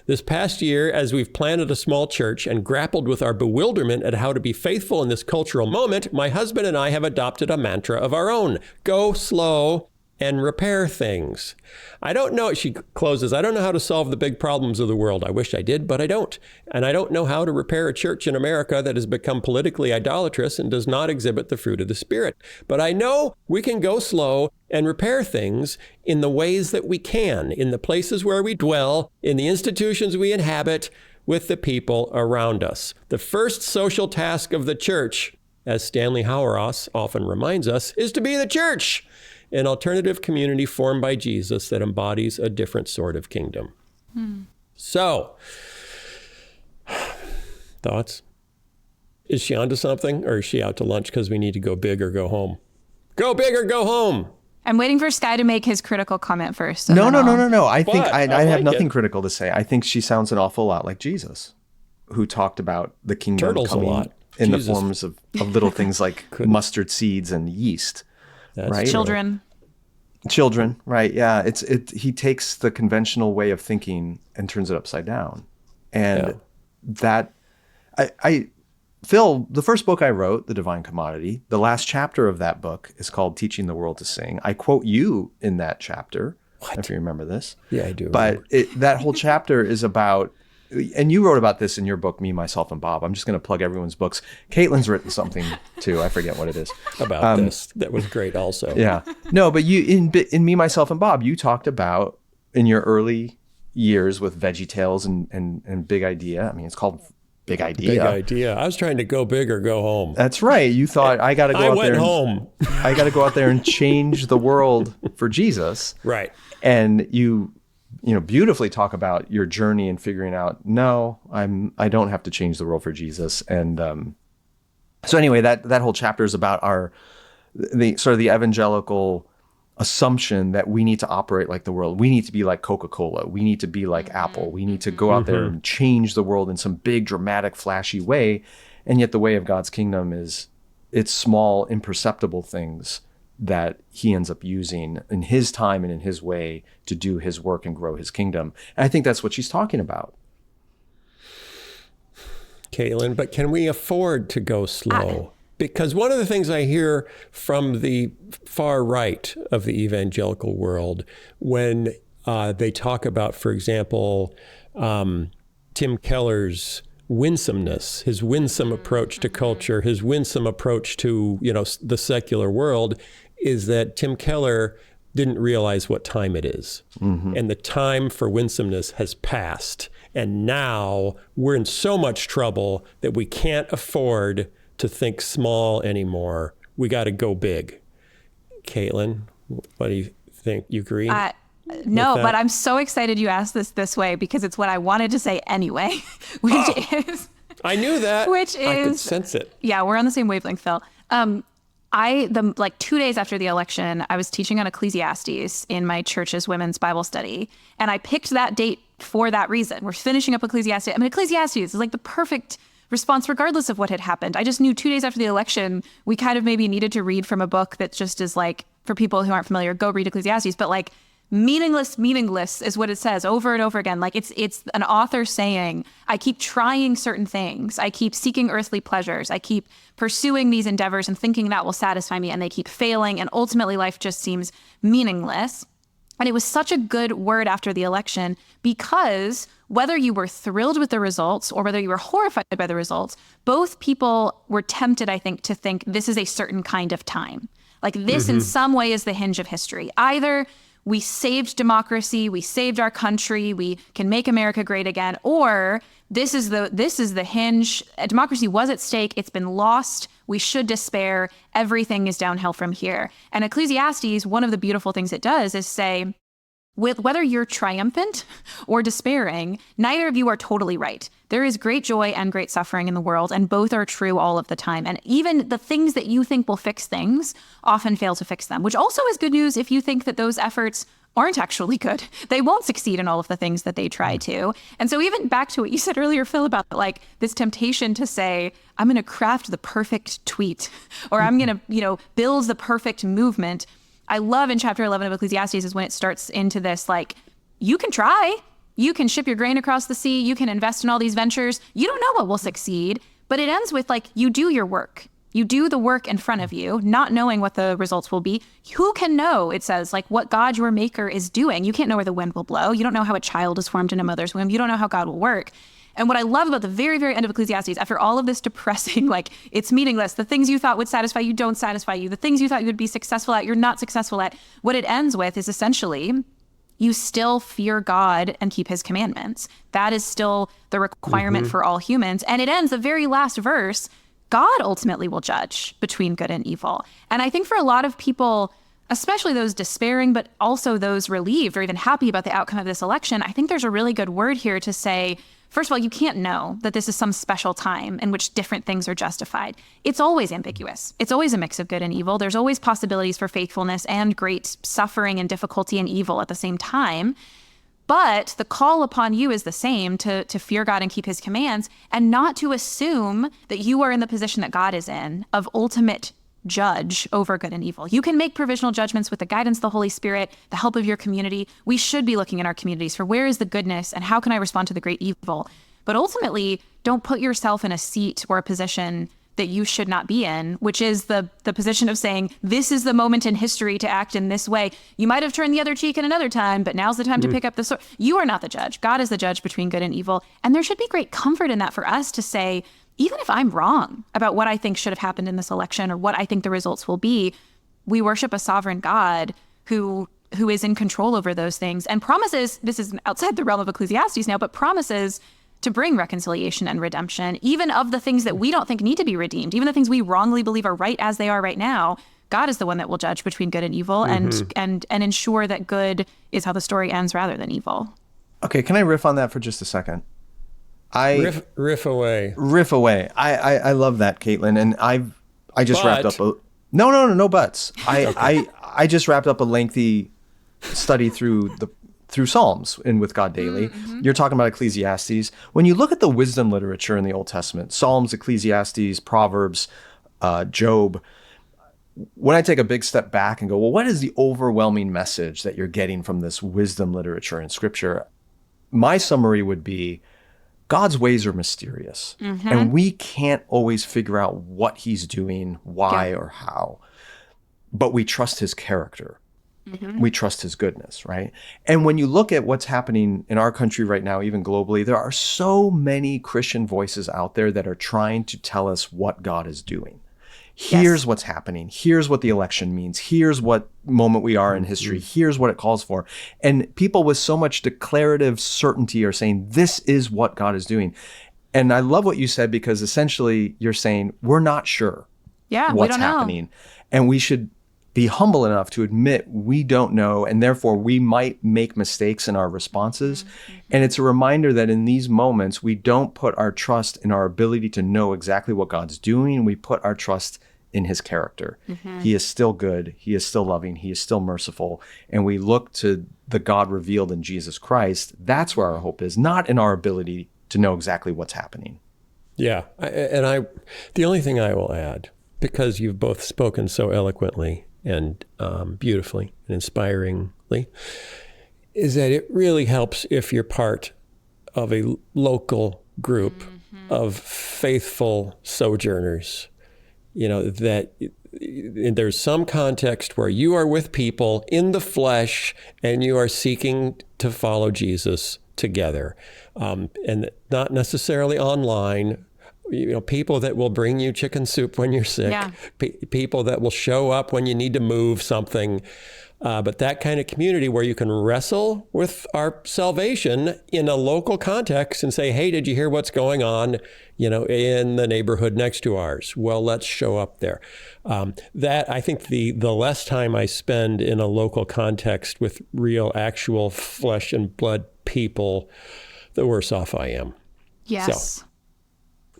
A: This past year, as we've planted a small church and grappled with our bewilderment at how to be faithful in this cultural moment, my husband and I have adopted a mantra of our own. Go slow and repair things. I don't know, she closes, I don't know how to solve the big problems of the world. I wish I did, but I don't. And I don't know how to repair a church in America that has become politically idolatrous and does not exhibit the fruit of the Spirit. But I know we can go slow and repair things in the ways that we can, in the places where we dwell, in the institutions we inhabit, with the people around us. The first social task of the church, as Stanley Hauerwas often reminds us, is to be the church, an alternative community formed by Jesus that embodies a different sort of kingdom. So, thoughts? Is she onto something, or is she out to lunch because we need to go big or go home? Go big or go home!
C: I'm waiting for Sky to make his critical comment first.
B: No. I think I have nothing critical to say. I think she sounds an awful lot like Jesus, who talked about the kingdom
A: Turtles
B: coming
A: a lot.
B: in
A: Jesus.
B: the forms of little things like mustard seeds and yeast.
A: That's
B: right?
C: Children,
B: right? Yeah, he takes the conventional way of thinking and turns it upside down, and Phil, the first book I wrote, The Divine Commodity, the last chapter of that book is called Teaching the World to Sing. I quote you in that chapter, if you remember this.
A: Yeah, I do.
B: But that whole chapter is about, and you wrote about this in your book, Me, Myself, and Bob. I'm just going to plug everyone's books. Caitlin's written something too. I forget what it is.
A: About this. That was great also.
B: Yeah. No, but you in Me, Myself, and Bob, you talked about in your early years with Veggie Tales and Big Idea. I mean, it's called Big Idea.
A: Big Idea. I was trying to go big or go home.
B: That's right. You thought, I got to go out there.
A: I went home.
B: I got to go out there and change the world for Jesus.
A: Right.
B: And you beautifully talk about your journey and figuring out, no, I don't have to change the world for Jesus. And so anyway, that whole chapter is about the sort of the evangelical assumption that we need to operate like the world. We need to be like Coca-Cola. We need to be like Apple. We need to go out there and change the world in some big, dramatic, flashy way. And yet the way of God's kingdom it's small, imperceptible things that he ends up using in his time and in his way to do his work and grow his kingdom. And I think that's what she's talking about.
A: Caitlin, but can we afford to go slow? Because one of the things I hear from the far right of the evangelical world when they talk about, for example, Tim Keller's winsomeness, his winsome approach to culture, his winsome approach to, the secular world, is that Tim Keller didn't realize what time it is. And the time for winsomeness has passed. And now we're in so much trouble that we can't afford to think small anymore. We got to go big. Caitlin, what do you think? You agree?
C: No, but I'm so excited you asked this way because it's what I wanted to say anyway, which is...
A: I knew that.
C: Which is...
A: I could sense it.
C: Yeah, we're on the same wavelength, Phil. 2 days after the election, I was teaching on Ecclesiastes in my church's women's Bible study. And I picked that date for that reason. We're finishing up Ecclesiastes. I mean, Ecclesiastes is like the perfect response regardless of what had happened. I just knew 2 days after the election, we kind of maybe needed to read from a book that just is like, for people who aren't familiar, go read Ecclesiastes. But like, meaningless is what it says over and over again. Like it's an author saying, I keep trying certain things. I keep seeking earthly pleasures. I keep pursuing these endeavors and thinking that will satisfy me, and they keep failing. And ultimately life just seems meaningless. And it was such a good word after the election because whether you were thrilled with the results or whether you were horrified by the results, both people were tempted, I think, to think this is a certain kind of time. Like this in some way is the hinge of history. Either we saved democracy, we saved our country, we can make America great again, or this is the hinge. Democracy was at stake. It's been lost. We should despair. Everything is downhill from here. And Ecclesiastes, one of the beautiful things it does is say, with whether you're triumphant or despairing, neither of you are totally right. There is great joy and great suffering in the world, and both are true all of the time. And even the things that you think will fix things often fail to fix them, which also is good news if you think that those efforts aren't actually good. They won't succeed in all of the things that they try to. And so even back to what you said earlier, Phil, about like this temptation to say, I'm going to craft the perfect tweet, or I'm going to, build the perfect movement. I love in chapter 11 of Ecclesiastes is when it starts into this, like, you can try, you can ship your grain across the sea, you can invest in all these ventures. You don't know what will succeed, but it ends with like, you do your work. You do the work in front of you, not knowing what the results will be. Who can know, it says, like what God, your maker, is doing? You can't know where the wind will blow. You don't know how a child is formed in a mother's womb. You don't know how God will work. And what I love about the very, very end of Ecclesiastes, after all of this depressing, like it's meaningless, the things you thought would satisfy you don't satisfy you, the things you thought you would be successful at, you're not successful at, what it ends with is essentially, you still fear God and keep his commandments. That is still the requirement for all humans. And it ends, the very last verse, God ultimately will judge between good and evil. And I think for a lot of people, especially those despairing, but also those relieved or even happy about the outcome of this election, I think there's a really good word here to say, first of all, you can't know that this is some special time in which different things are justified. It's always ambiguous. It's always a mix of good and evil. There's always possibilities for faithfulness and great suffering and difficulty and evil at the same time. But the call upon you is the same, to fear God and keep his commands, and not to assume that you are in the position that God is in of ultimate judge over good and evil. You can make provisional judgments with the guidance of the Holy Spirit, the help of your community. We should be looking in our communities for where is the goodness and how can I respond to the great evil. But ultimately, don't put yourself in a seat or a position that you should not be in, which is the position of saying, this is the moment in history to act in this way. You might have turned the other cheek in another time, but now's the time to pick up the sword. You are not the judge. God is the judge between good and evil. And there should be great comfort in that for us to say, even if I'm wrong about what I think should have happened in this election or what I think the results will be, we worship a sovereign God who is in control over those things and promises, this is outside the realm of Ecclesiastes now, but promises to bring reconciliation and redemption, even of the things that we don't think need to be redeemed, even the things we wrongly believe are right as they are right now. God is the one that will judge between good and evil and ensure that good is how the story ends rather than evil.
B: Okay, can I riff on that for just a second?
A: Riff away.
B: Riff away. I love that, Caitlin. And I just wrapped up no buts. I just wrapped up a lengthy study through Psalms and with God Daily. You're talking about Ecclesiastes. When you look at the wisdom literature in the Old Testament, Psalms, Ecclesiastes, Proverbs, Job, when I take a big step back and go, well, what is the overwhelming message that you're getting from this wisdom literature in Scripture? My summary would be, God's ways are mysterious, and we can't always figure out what he's doing, why or how, but we trust his character. We trust his goodness, right? And when you look at what's happening in our country right now, even globally, there are so many Christian voices out there that are trying to tell us what God is doing. Here's what's happening. Here's what the election means. Here's what moment we are in history. Here's what it calls for. And people with so much declarative certainty are saying, this is what God is doing. And I love what you said, because essentially you're saying, we're not sure what's happening. And we should be humble enough to admit we don't know, and therefore we might make mistakes in our responses. And it's a reminder that in these moments, we don't put our trust in our ability to know exactly what God's doing. We put our trust in his character. He is still good. He is still loving. He is still merciful. And we look to the God revealed in Jesus Christ. That's where our hope is, not in our ability to know exactly what's happening.
A: Yeah. The only thing I will add, because you've both spoken so eloquently and beautifully and inspiringly, is that it really helps if you're part of a local group of faithful sojourners, that there's some context where you are with people in the flesh and you are seeking to follow Jesus together, and not necessarily online. People that will bring you chicken soup when you're sick, people that will show up when you need to move something. But that kind of community where you can wrestle with our salvation in a local context and say, hey, did you hear what's going on, in the neighborhood next to ours? Well, let's show up there. That I think the less time I spend in a local context with real, actual flesh and blood people, the worse off I am.
C: Yes.
A: So,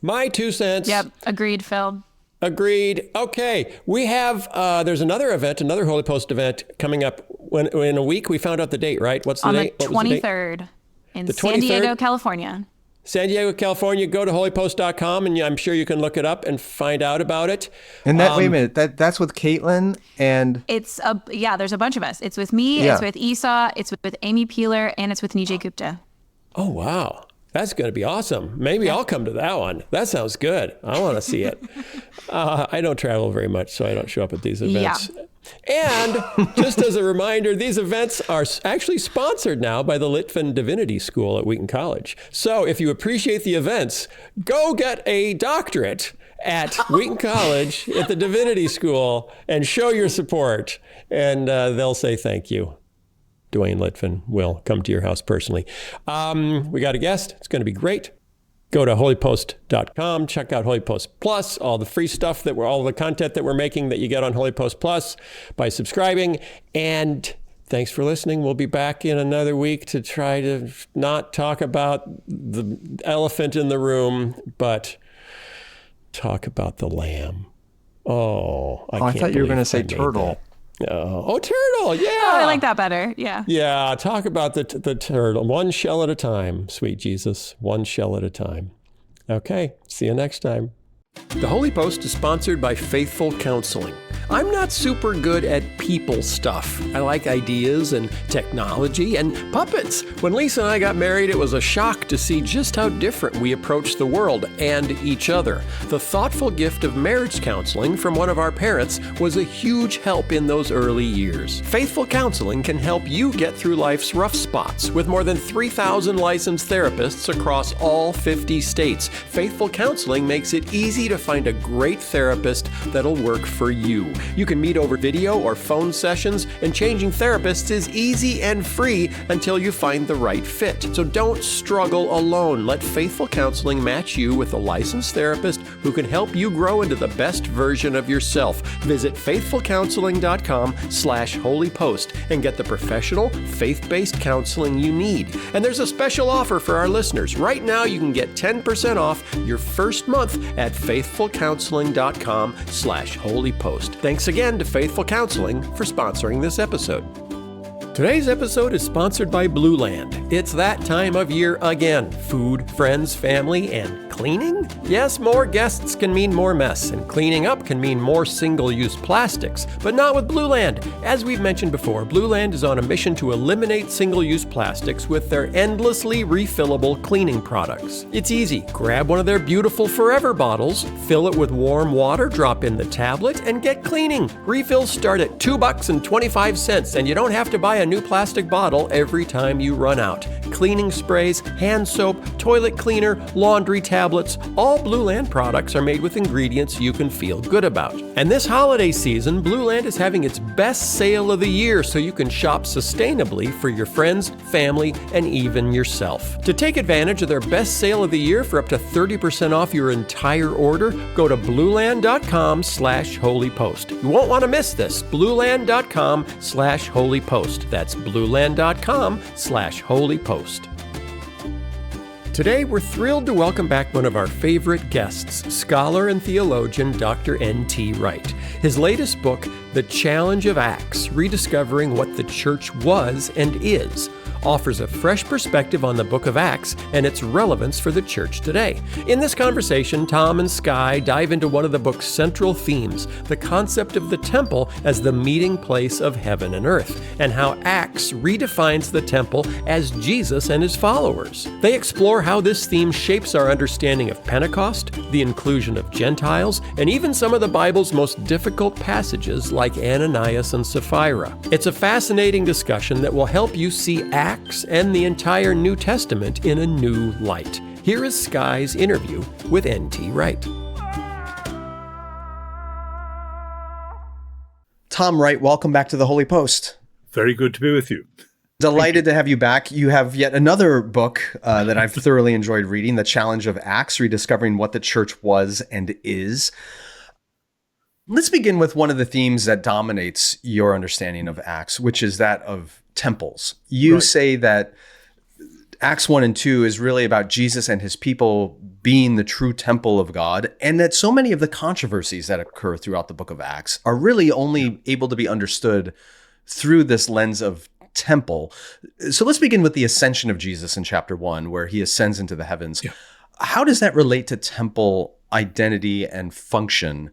A: my 2 cents.
C: Yep. Agreed, Phil.
A: Agreed. Okay. We have, there's another Holy Post event coming up in a week. We found out the date, right? What's the date?
C: On the 23rd in San Diego, California.
A: San Diego, California. Go to holypost.com and I'm sure you can look it up and find out about it.
B: And that, wait a minute, that's with Caitlin and...
C: there's a bunch of us. It's with me, It's with Esau, it's with Amy Peeler, and it's with Nijay Gupta.
A: Oh, wow. That's going to be awesome. Maybe I'll come to that one. That sounds good. I want to see it. I don't travel very much, so I don't show up at these events. Yeah. And just as a reminder, these events are actually sponsored now by the Litvin Divinity School at Wheaton College. So if you appreciate the events, go get a doctorate at Wheaton College at the Divinity School and show your support. And they'll say thank you. Dwayne Litvin will come to your house personally. We got a guest. It's going to be great. Go to holypost.com. Check out HOLYPOST Plus, all the free stuff all the content that we're making that you get on HOLYPOST Plus by subscribing. And thanks for listening. We'll be back in another week to try to not talk about the elephant in the room, but talk about the lamb. I
B: thought you were going to say turtle.
A: Oh, turtle, yeah.
C: Oh, I like that better, yeah.
A: Yeah, talk about the turtle. One shell at a time, sweet Jesus. One shell at a time. Okay, see you next time. The Holy Post is sponsored by Faithful Counseling. I'm not super good at people stuff. I like ideas and technology and puppets. When Lisa and I got married, it was a shock to see just how different we approach the world and each other. The thoughtful gift of marriage counseling from one of our parents was a huge help in those early years. Faithful Counseling can help you get through life's rough spots with more than 3,000 licensed therapists across all 50 states. Faithful Counseling makes it easy to find a great therapist that'll work for you. You can meet over video or phone sessions, and changing therapists is easy and free until you find the right fit. So don't struggle alone. Let Faithful Counseling match you with a licensed therapist who can help you grow into the best version of yourself. Visit faithfulcounseling.com/holypost and get the professional, faith-based counseling you need. And there's a special offer for our listeners. Right now, you can get 10% off your first month at faithfulcounseling.com/holypost. Thanks again to Faithful Counseling for sponsoring this episode. Today's episode is sponsored by Blueland. It's that time of year again. Food, friends, family, and cleaning? Yes, more guests can mean more mess, and cleaning up can mean more single-use plastics, but not with Blueland. As we've mentioned before, Blueland is on a mission to eliminate single-use plastics with their endlessly refillable cleaning products. It's easy. Grab one of their beautiful Forever bottles, fill it with warm water, drop in the tablet, and get cleaning. Refills start at $2.25, and you don't have to buy a new plastic bottle every time you run out. Cleaning sprays, hand soap, toilet cleaner, laundry tablets, all Blueland products are made with ingredients you can feel good about. And this holiday season, Blueland is having its best sale of the year, so you can shop sustainably for your friends, family, and even yourself. To take advantage of their best sale of the year for up to 30% off your entire order, go to blueland.com/holypost. You won't want to miss this. blueland.com/holypost. That's blueland.com/holypost. Today, we're thrilled to welcome back one of our favorite guests, scholar and theologian Dr. N.T. Wright. His latest book, The Challenge of Acts, Rediscovering What the Church Was and Is, offers a fresh perspective on the book of Acts and its relevance for the church today. In this conversation, Tom and Sky dive into one of the book's central themes, the concept of the temple as the meeting place of heaven and earth, and how Acts redefines the temple as Jesus and his followers. They explore how this theme shapes our understanding of Pentecost, the inclusion of Gentiles, and even some of the Bible's most difficult passages like Ananias and Sapphira. It's a fascinating discussion that will help you see Acts and the entire New Testament in a new light. Here is Sky's interview with N.T. Wright.
B: Tom Wright, welcome back to the Holy Post.
D: Very good to be with you.
B: Delighted to have you back. You have yet another book that I've thoroughly enjoyed reading, The Challenge of Acts, Rediscovering What the Church Was and Is. Let's begin with one of the themes that dominates your understanding of Acts, which is that of temples. You say that Acts 1 and 2 is really about Jesus and his people being the true temple of God, and that so many of the controversies that occur throughout the book of Acts are really only able to be understood through this lens of temple. So let's begin with the ascension of Jesus in chapter 1, where he ascends into the heavens. Yeah. How does that relate to temple identity and function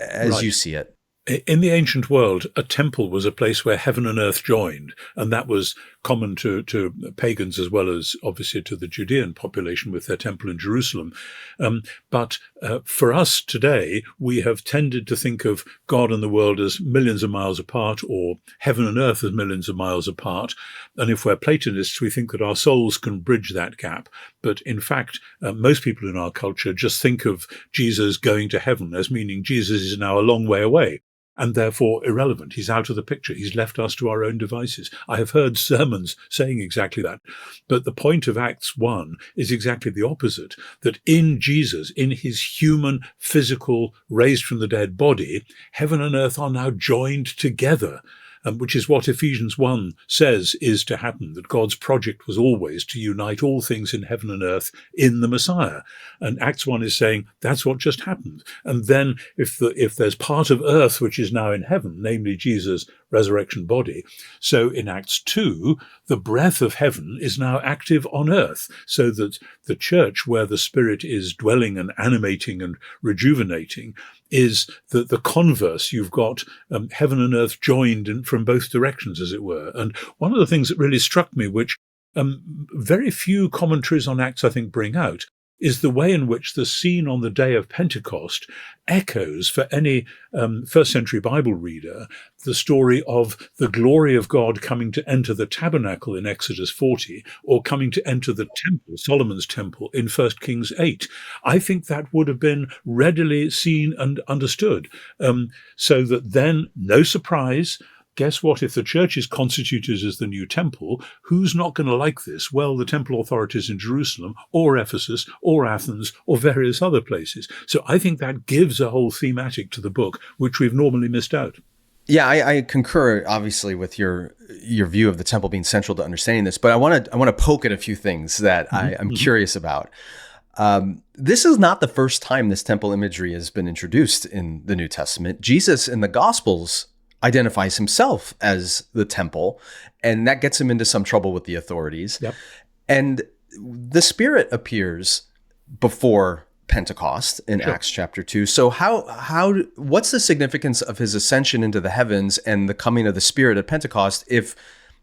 B: as you see it?
D: In the ancient world, a temple was a place where heaven and earth joined, and that was common to pagans as well as obviously to the Judean population with their temple in Jerusalem. But for us today, we have tended to think of God and the world as millions of miles apart, or heaven and earth as millions of miles apart. And if we're Platonists, we think that our souls can bridge that gap. But in fact, most people in our culture just think of Jesus going to heaven as meaning Jesus is now a long way away, and therefore irrelevant. He's out of the picture. He's left us to our own devices. I have heard sermons saying exactly that. But the point of Acts 1 is exactly the opposite, that in Jesus, in his human, physical, raised from the dead body, heaven and earth are now joined together. Which is what Ephesians 1 says is to happen, that God's project was always to unite all things in heaven and earth in the Messiah. And Acts 1 is saying that's what just happened. And then if there's part of earth which is now in heaven, namely Jesus' resurrection body, so in Acts 2, the breath of heaven is now active on earth, so that the church, where the Spirit is dwelling and animating and rejuvenating, is the converse. You've got heaven and earth joined from both directions, as it were. And one of the things that really struck me, which very few commentaries on Acts, I think, bring out, is the way in which the scene on the day of Pentecost echoes, for any first century Bible reader, the story of the glory of God coming to enter the tabernacle in Exodus 40, or coming to enter the temple, Solomon's temple, in 1 Kings 8. I think that would have been readily seen and understood, so that then, no surprise, guess what? If the church is constituted as the new temple, who's not going to like this? Well, the temple authorities in Jerusalem or Ephesus or Athens or various other places. So I think that gives a whole thematic to the book, which we've normally missed out.
B: Yeah, I concur, obviously, with your view of the temple being central to understanding this, but I want to poke at a few things that I'm curious about. This is not the first time this temple imagery has been introduced in the New Testament. Jesus in the Gospels identifies himself as the temple, and that gets him into some trouble with the authorities. Yep. And the Spirit appears before Pentecost in Acts chapter 2. So what's the significance of his ascension into the heavens and the coming of the Spirit at Pentecost if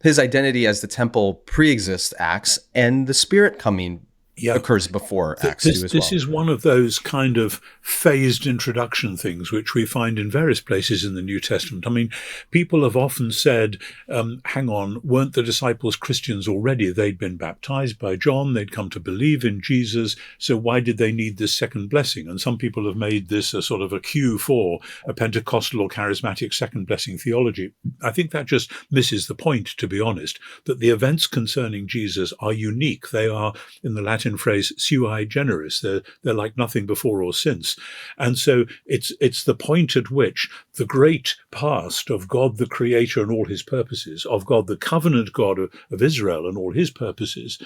B: his identity as the temple pre-exists Acts and the Spirit coming occurs before Acts 2 as well?
D: This is one of those kind of phased introduction things which we find in various places in the New Testament. I mean, people have often said, hang on, weren't the disciples Christians already? They'd been baptized by John, they'd come to believe in Jesus, so why did they need this second blessing? And some people have made this a sort of a cue for a Pentecostal or charismatic second blessing theology. I think that just misses the point, to be honest, that the events concerning Jesus are unique. They are, in the Latin phrase, sui generis. They're like nothing before or since. And so it's the point at which the great past of God the Creator and all his purposes, of God the covenant God of Israel and all his purposes,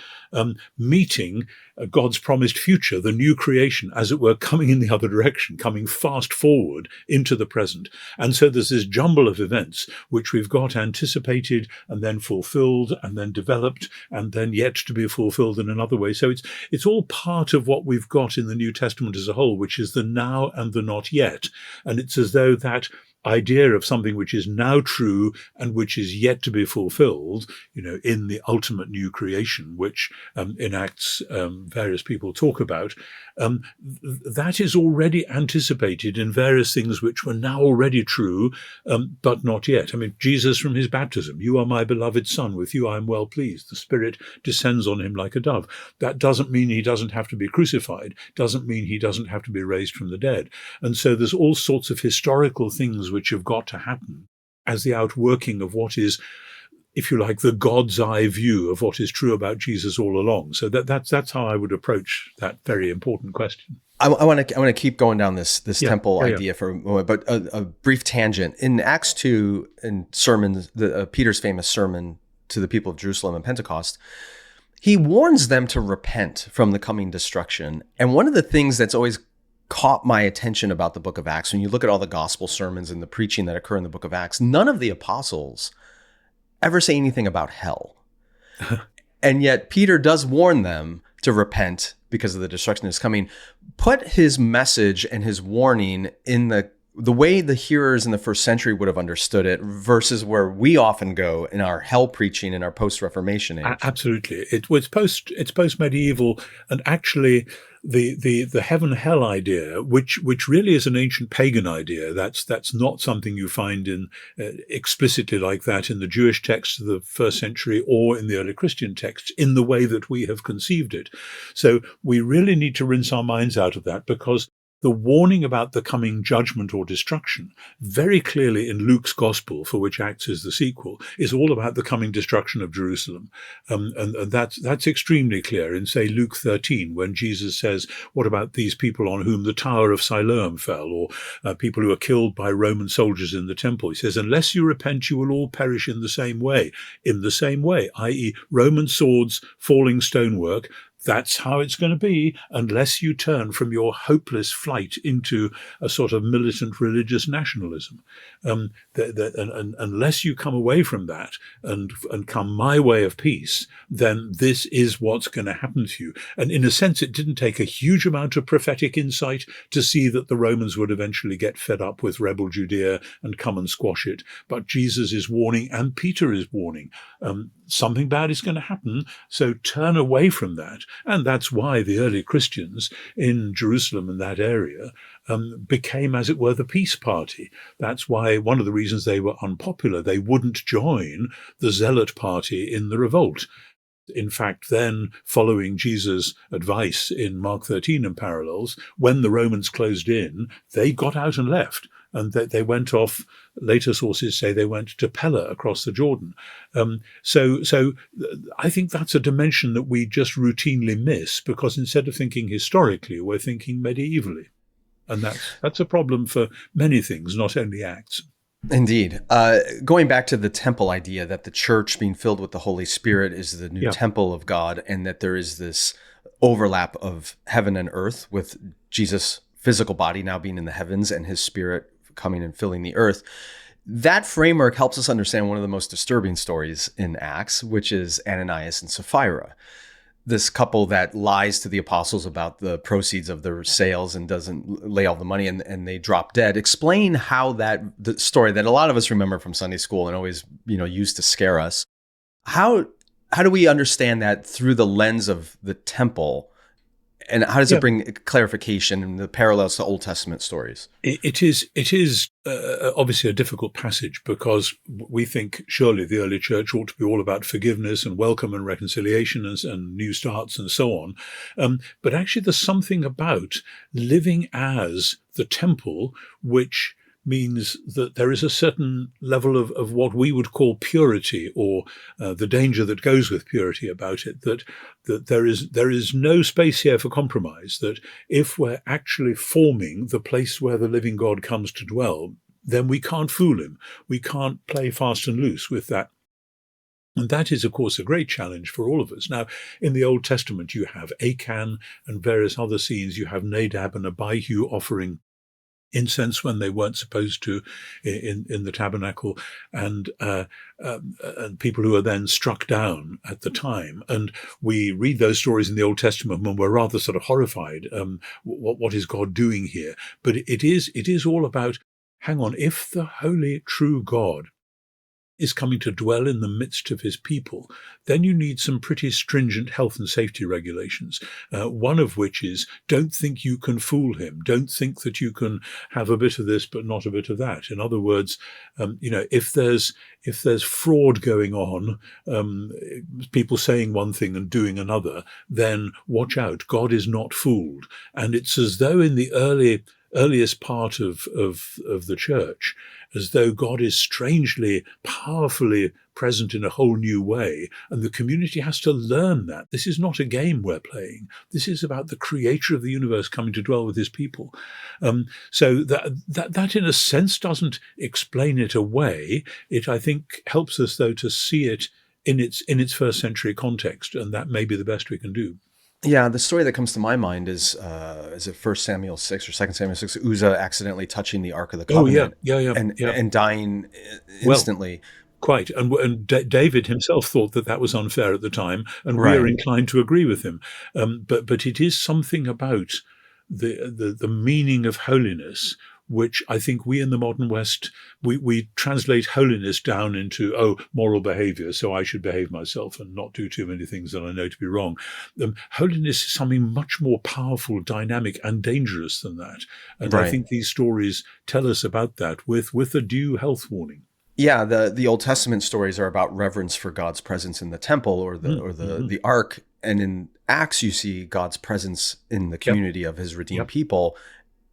D: meeting God's promised future, the new creation, as it were, coming in the other direction, coming fast forward into the present. And so there's this jumble of events which we've got anticipated and then fulfilled and then developed and then yet to be fulfilled in another way. So it's all part of what we've got in the New Testament as a whole, which is the now and the not yet. And it's as though that idea of something which is now true and which is yet to be fulfilled, in the ultimate new creation, which in Acts various people talk about, that is already anticipated in various things which were now already true, but not yet. I mean, Jesus from his baptism, you are my beloved Son, with you I am well pleased. The Spirit descends on him like a dove. That doesn't mean he doesn't have to be crucified, doesn't mean he doesn't have to be raised from the dead. And so there's all sorts of historical things which have got to happen as the outworking of what is if you like, the God's eye view of what is true about Jesus all along. So that's how I would approach that very important question.
B: I want to keep going down this temple idea
D: yeah.
B: for a moment, but a brief tangent. In Acts 2, in sermons, Peter's famous sermon to the people of Jerusalem and Pentecost, he warns them to repent from the coming destruction. And one of the things that's always caught my attention about the book of Acts, when you look at all the gospel sermons and the preaching that occur in the book of Acts, none of the apostles ever say anything about hell. And yet Peter does warn them to repent because of the destruction that's coming. Put his message and his warning in the way the hearers in the first century would have understood it versus where we often go in our hell preaching in our post-Reformation age.
D: Absolutely. It's post-medieval, and actually the heaven-hell idea, which really is an ancient pagan idea. That's not something you find in explicitly like that in the Jewish texts of the first century or in the early Christian texts in the way that we have conceived it. So we really need to rinse our minds out of that, because the warning about the coming judgment or destruction, very clearly in Luke's gospel, for which Acts is the sequel, is all about the coming destruction of Jerusalem. And that's extremely clear in, say, Luke 13, when Jesus says, what about these people on whom the Tower of Siloam fell, or people who are killed by Roman soldiers in the temple? He says, unless you repent, you will all perish in the same way, i.e. Roman swords, falling stonework. That's how it's going to be unless you turn from your hopeless flight into a sort of militant religious nationalism. Unless you come away from that and come my way of peace, then this is what's going to happen to you. And in a sense, it didn't take a huge amount of prophetic insight to see that the Romans would eventually get fed up with rebel Judea and come and squash it. But Jesus is warning, and Peter is warning. Something bad is going to happen, so turn away from that. And that's why the early Christians in Jerusalem and that area became, as it were, the peace party. That's why one of the reasons they were unpopular. They wouldn't join the zealot party in the revolt. In fact, then, following Jesus' advice in Mark 13 and parallels, when the Romans closed in, they got out and left. And they went off, later sources say they went to Pella across the Jordan. So I think that's a dimension that we just routinely miss, because instead of thinking historically, we're thinking medievally. And that's a problem for many things, not only Acts.
B: Indeed. Going back to the temple idea that the church being filled with the Holy Spirit is the new temple of God, and that there is this overlap of heaven and earth with Jesus' physical body now being in the heavens and his spirit coming and filling the earth. That framework helps us understand one of the most disturbing stories in Acts, which is Ananias and Sapphira. This couple that lies to the apostles about the proceeds of their sales and doesn't lay all the money, and they drop dead. Explain how the story that a lot of us remember from Sunday school and always, used to scare us. How do we understand that through the lens of the temple? And how does it bring clarification and the parallels to Old Testament stories?
D: It is obviously a difficult passage, because we think surely the early church ought to be all about forgiveness and welcome and reconciliation and new starts and so on. But actually there's something about living as the temple, which means that there is a certain level of what we would call purity, or the danger that goes with purity about it, that there is no space here for compromise, that if we're actually forming the place where the living God comes to dwell, then we can't fool him. We can't play fast and loose with that. And that is, of course, a great challenge for all of us. Now, in the Old Testament, you have Achan and various other scenes. You have Nadab and Abihu offering incense when they weren't supposed to in the tabernacle, and people who are then struck down at the time. And we read those stories in the Old Testament when we're rather sort of horrified. What is God doing here? But it is all about, hang on, if the holy, true God is coming to dwell in the midst of his people, then you need some pretty stringent health and safety regulations. One of which is, don't think you can fool him. Don't think that you can have a bit of this but not a bit of that. In other words, if there's fraud going on, people saying one thing and doing another, then watch out. God is not fooled. And it's as though in the early earliest part of the church, as though God is strangely, powerfully present in a whole new way, and the community has to learn that. This is not a game we're playing. This is about the creator of the universe coming to dwell with his people. So that in a sense doesn't explain it away. It, I think, helps us, though, to see it in its first century context, and that may be the best we can do.
B: Yeah, the story that comes to my mind is it 1 Samuel 6 or 2 Samuel 6, Uzzah accidentally touching the Ark of the Covenant and dying instantly.
D: Well, quite. And David himself thought that was unfair at the time, and we are inclined to agree with him. But it is something about the meaning of holiness, which I think we in the modern West, we translate holiness down into, moral behavior, so I should behave myself and not do too many things that I know to be wrong. Holiness is something much more powerful, dynamic, and dangerous than that. And I think these stories tell us about that with a due health warning.
B: Yeah, the Old Testament stories are about reverence for God's presence in the temple or the ark, and in Acts you see God's presence in the community of his redeemed people.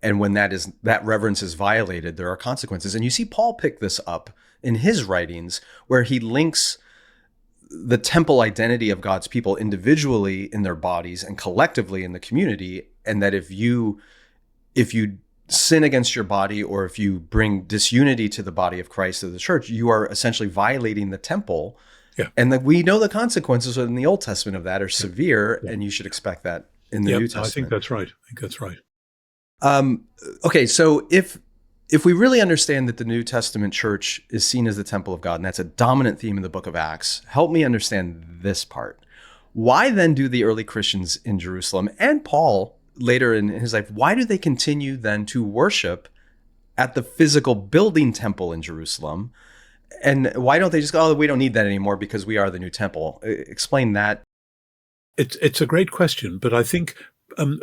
B: And when that reverence is violated, there are consequences. And you see Paul pick this up in his writings, where he links the temple identity of God's people individually in their bodies and collectively in the community. And that if you sin against your body, or if you bring disunity to the body of Christ, of the church, you are essentially violating the temple. Yeah. And that we know the consequences in the Old Testament of that are severe, and you should expect that in the New Testament.
D: I think that's right.
B: Okay, so if we really understand that the New Testament church is seen as the temple of God, and that's a dominant theme in the book of Acts, help me understand this part. Why then do the early Christians in Jerusalem, and Paul later in his life, why do they continue then to worship at the physical building temple in Jerusalem? And why don't they just go, we don't need that anymore because we are the new temple? Explain that.
D: It's a great question, but I think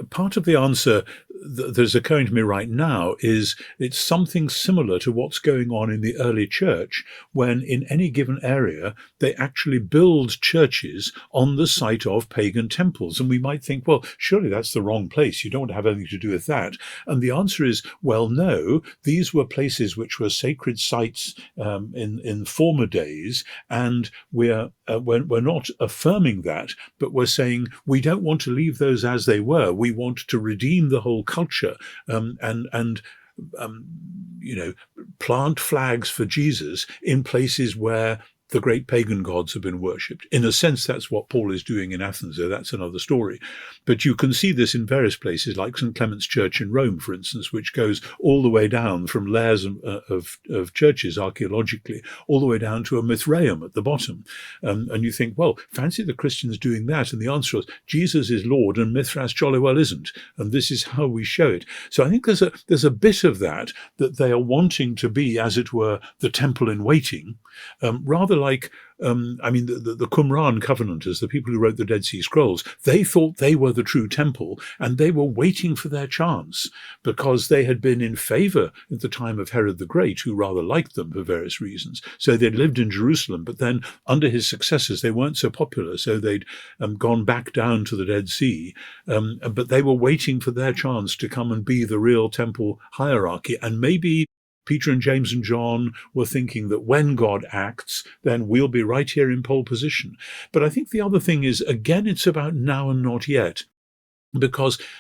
D: part of the answer that is occurring to me right now is it's something similar to what's going on in the early church, when in any given area they actually build churches on the site of pagan temples. And we might think, well, surely that's the wrong place. You don't want to have anything to do with that. And the answer is, well, no, these were places which were sacred sites in former days, and we're not affirming that, but we're saying we don't want to leave those as they were. We want to redeem the whole culture and plant flags for Jesus in places where the great pagan gods have been worshipped. In a sense, that's what Paul is doing in Athens, though that's another story. But you can see this in various places, like St. Clement's Church in Rome, for instance, which goes all the way down from layers of churches archaeologically, all the way down to a Mithraeum at the bottom. And you think, well, fancy the Christians doing that. And the answer is, Jesus is Lord and Mithras jolly well isn't. And this is how we show it. So I think there's a bit of that they are wanting to be, as it were, the temple in waiting, rather like, the Qumran Covenanters, the people who wrote the Dead Sea Scrolls, they thought they were the true temple, and they were waiting for their chance because they had been in favor at the time of Herod the Great, who rather liked them for various reasons. So they'd lived in Jerusalem, but then under his successors, they weren't so popular, so they'd gone back down to the Dead Sea. But they were waiting for their chance to come and be the real temple hierarchy, and maybe Peter and James and John were thinking that when God acts, then we'll be right here in pole position. But I think the other thing is, again, it's about now and not yet. And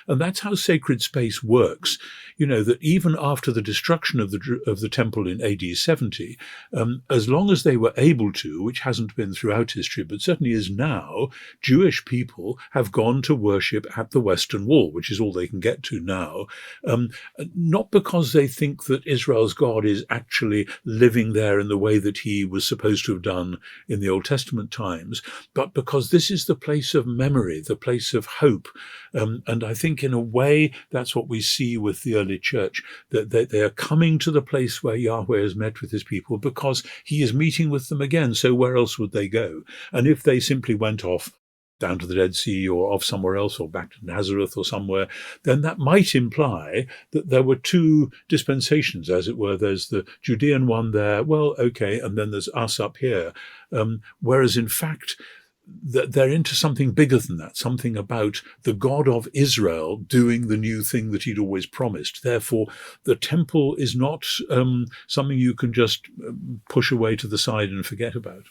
D: that's how sacred space works, that even after the destruction of the temple in AD 70, as long as they were able to, which hasn't been throughout history, but certainly is now, Jewish people have gone to worship at the Western Wall, which is all they can get to now, not because they think that Israel's God is actually living there in the way that he was supposed to have done in the Old Testament times, but because this is the place of memory, the place of hope. And I think in a way that's what we see with the early church, that they are coming to the place where Yahweh has met with his people because he is meeting with them again. So where else would they go? And if they simply went off down to the Dead Sea or off somewhere else or back to Nazareth or somewhere, then that might imply that there were two dispensations, as it were. There's the Judean one there, well, okay, and then there's us up here. Whereas in fact, they're into something bigger than that, something about the God of Israel doing the new thing that he'd always promised. Therefore, the temple is not something you can just push away to the side and forget about.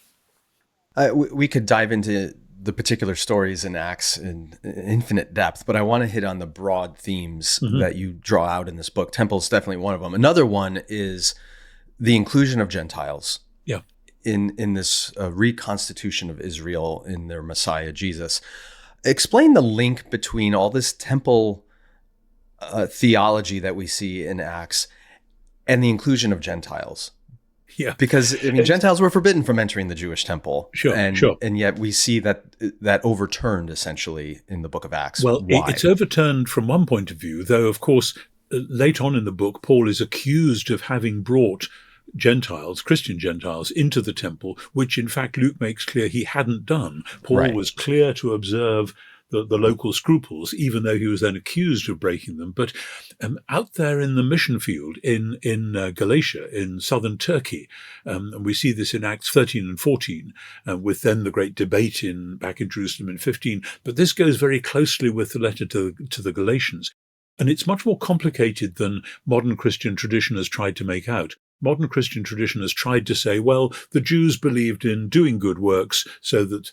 B: We could dive into the particular stories in Acts in infinite depth, but I want to hit on the broad themes that you draw out in this book. Temple is definitely one of them. Another one is the inclusion of Gentiles.
D: Yeah.
B: In this reconstitution of Israel in their Messiah, Jesus. Explain the link between all this temple theology that we see in Acts and the inclusion of Gentiles.
D: Yeah.
B: Because, I mean, Gentiles were forbidden from entering the Jewish temple.
D: Sure.
B: And yet we see that overturned, essentially, in the book of Acts.
D: Well,
B: why?
D: It's overturned from one point of view, though, of course, late on in the book, Paul is accused of having brought Gentiles, Christian Gentiles, into the temple, which in fact Luke makes clear he hadn't done. Paul was clear to observe the local scruples, even though he was then accused of breaking them. But out there in the mission field in Galatia, in southern Turkey, and we see this in Acts 13 and 14, with then the great debate back in Jerusalem in 15. But this goes very closely with the letter to the Galatians. And it's much more complicated than modern Christian tradition has tried to make out. Modern Christian tradition has tried to say, well, the Jews believed in doing good works so that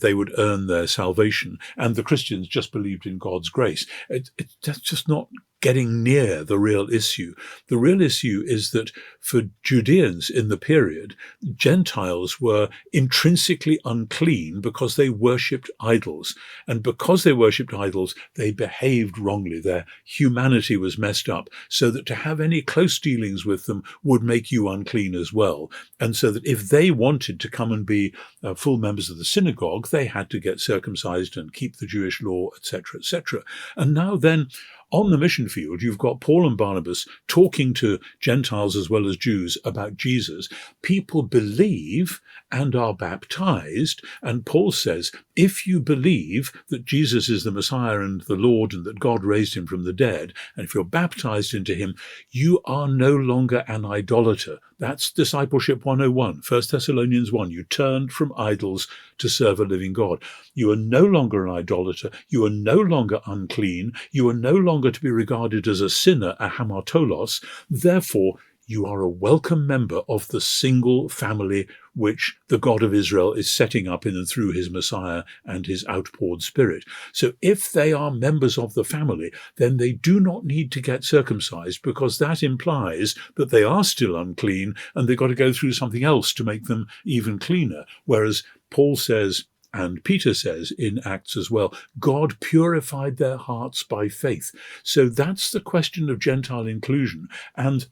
D: they would earn their salvation, and the Christians just believed in God's grace. That's just not getting near the real issue. The real issue is that for Judeans in the period, Gentiles were intrinsically unclean because they worshipped idols. And because they worshipped idols, they behaved wrongly. Their humanity was messed up, so that to have any close dealings with them would make you unclean as well. And so that if they wanted to come and be full members of the synagogue, they had to get circumcised and keep the Jewish law, etc., etc. And now then, on the mission field, you've got Paul and Barnabas talking to Gentiles as well as Jews about Jesus. People believe and are baptized. And Paul says, if you believe that Jesus is the Messiah and the Lord and that God raised him from the dead, and if you're baptized into him, you are no longer an idolater. That's Discipleship 101, 1 Thessalonians 1. You turned from idols to serve a living God. You are no longer an idolater. You are no longer unclean. You are no longer to be regarded as a sinner, a hamartolos. Therefore, you are a welcome member of the single family which the God of Israel is setting up in and through his Messiah and his outpoured Spirit. So if they are members of the family, then they do not need to get circumcised, because that implies that they are still unclean and they've got to go through something else to make them even cleaner. Whereas Paul says, and Peter says in Acts as well, God purified their hearts by faith. So that's the question of Gentile inclusion. And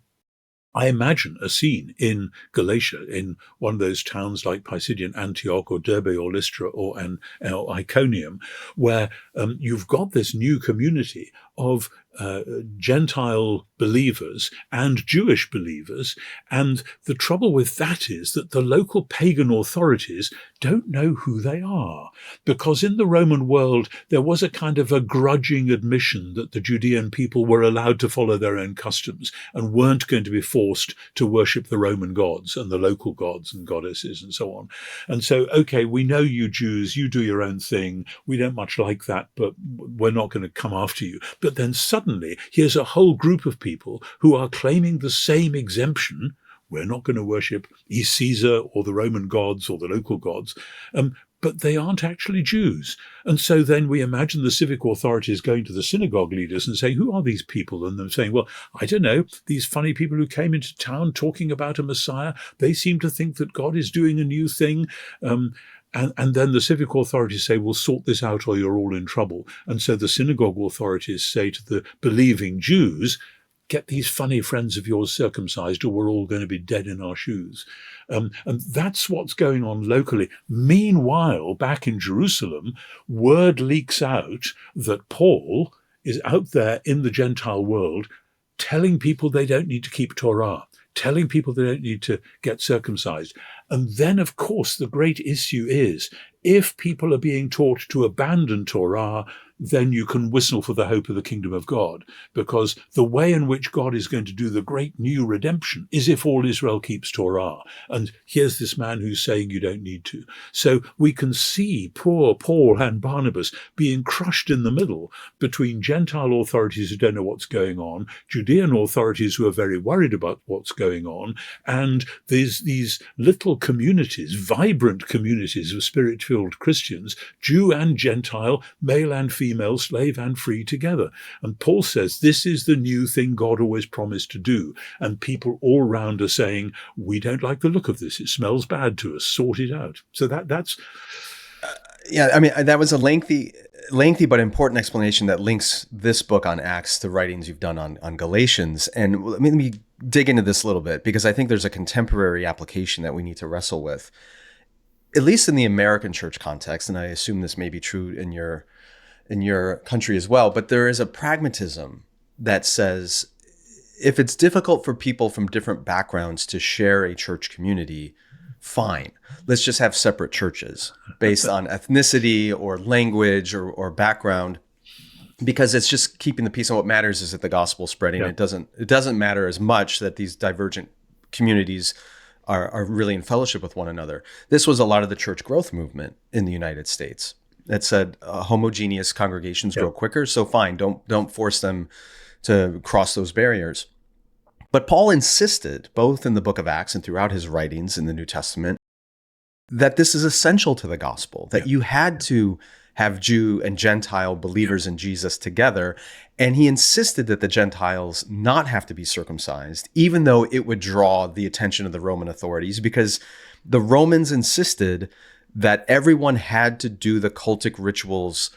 D: I imagine a scene in Galatia, in one of those towns like Pisidian Antioch or Derbe or Lystra or Iconium, where you've got this new community of Gentile believers and Jewish believers. And the trouble with that is that the local pagan authorities don't know who they are, because in the Roman world, there was a kind of a grudging admission that the Judean people were allowed to follow their own customs and weren't going to be forced to worship the Roman gods and the local gods and goddesses and so on. And so, okay, we know you Jews, you do your own thing. We don't much like that, but we're not going to come after you. But then suddenly, here's a whole group of people who are claiming the same exemption. We're not going to worship Caesar or the Roman gods or the local gods, but they aren't actually Jews. And so then we imagine the civic authorities going to the synagogue leaders and saying, who are these people? And them saying, well, I don't know, these funny people who came into town talking about a Messiah, they seem to think that God is doing a new thing. And then the civic authorities say, we'll sort this out or you're all in trouble. And so the synagogue authorities say to the believing Jews, get these funny friends of yours circumcised or we're all going to be dead in our shoes. And that's what's going on locally. Meanwhile, back in Jerusalem, word leaks out that Paul is out there in the Gentile world telling people they don't need to keep Torah, telling people they don't need to get circumcised. And then, of course, the great issue is, if people are being taught to abandon Torah, then you can whistle for the hope of the kingdom of God, because the way in which God is going to do the great new redemption is if all Israel keeps Torah. And here's this man who's saying you don't need to. So we can see poor Paul and Barnabas being crushed in the middle between Gentile authorities who don't know what's going on, Judean authorities who are very worried about what's going on, and these little communities, vibrant communities of spirit-filled Christians, Jew and Gentile, male and female, slave and free together. And Paul says this is the new thing God always promised to do. And people all round are saying, we don't like the look of this. It smells bad to us. Sort it out. So that's...
B: Yeah, I mean, that was a lengthy but important explanation that links this book on Acts to writings you've done on Galatians. And let me dig into this a little bit, because I think there's a contemporary application that we need to wrestle with, at least in the American church context. And I assume this may be true in your country as well, but there is a pragmatism that says, if it's difficult for people from different backgrounds to share a church community, fine. Let's just have separate churches based on ethnicity or language or background, because it's just keeping the peace. And what matters is that the gospel is spreading. Yeah. It doesn't matter as much that these divergent communities are really in fellowship with one another. This was a lot of the church growth movement in the United States. That said, homogeneous congregations grow quicker, so fine, don't force them to cross those barriers. But Paul insisted, both in the book of Acts and throughout his writings in the New Testament, that this is essential to the gospel, that you had to have Jew and Gentile believers in Jesus together. And he insisted that the Gentiles not have to be circumcised, even though it would draw the attention of the Roman authorities, because the Romans insisted that everyone had to do the cultic rituals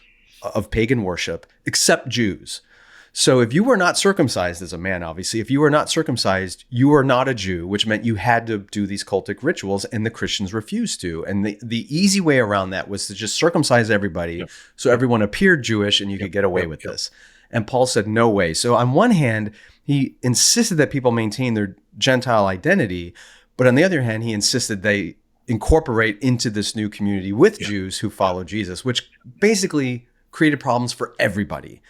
B: of pagan worship except Jews. So if you were not circumcised as a man, obviously, if you were not circumcised, you were not a Jew, which meant you had to do these cultic rituals, and the Christians refused to. And the easy way around that was to just circumcise everybody, so everyone appeared Jewish and you could get away with this. And Paul said, no way. So on one hand, he insisted that people maintain their Gentile identity, but on the other hand, he insisted they incorporate into this new community with Jews who follow Jesus, which basically created problems for everybody.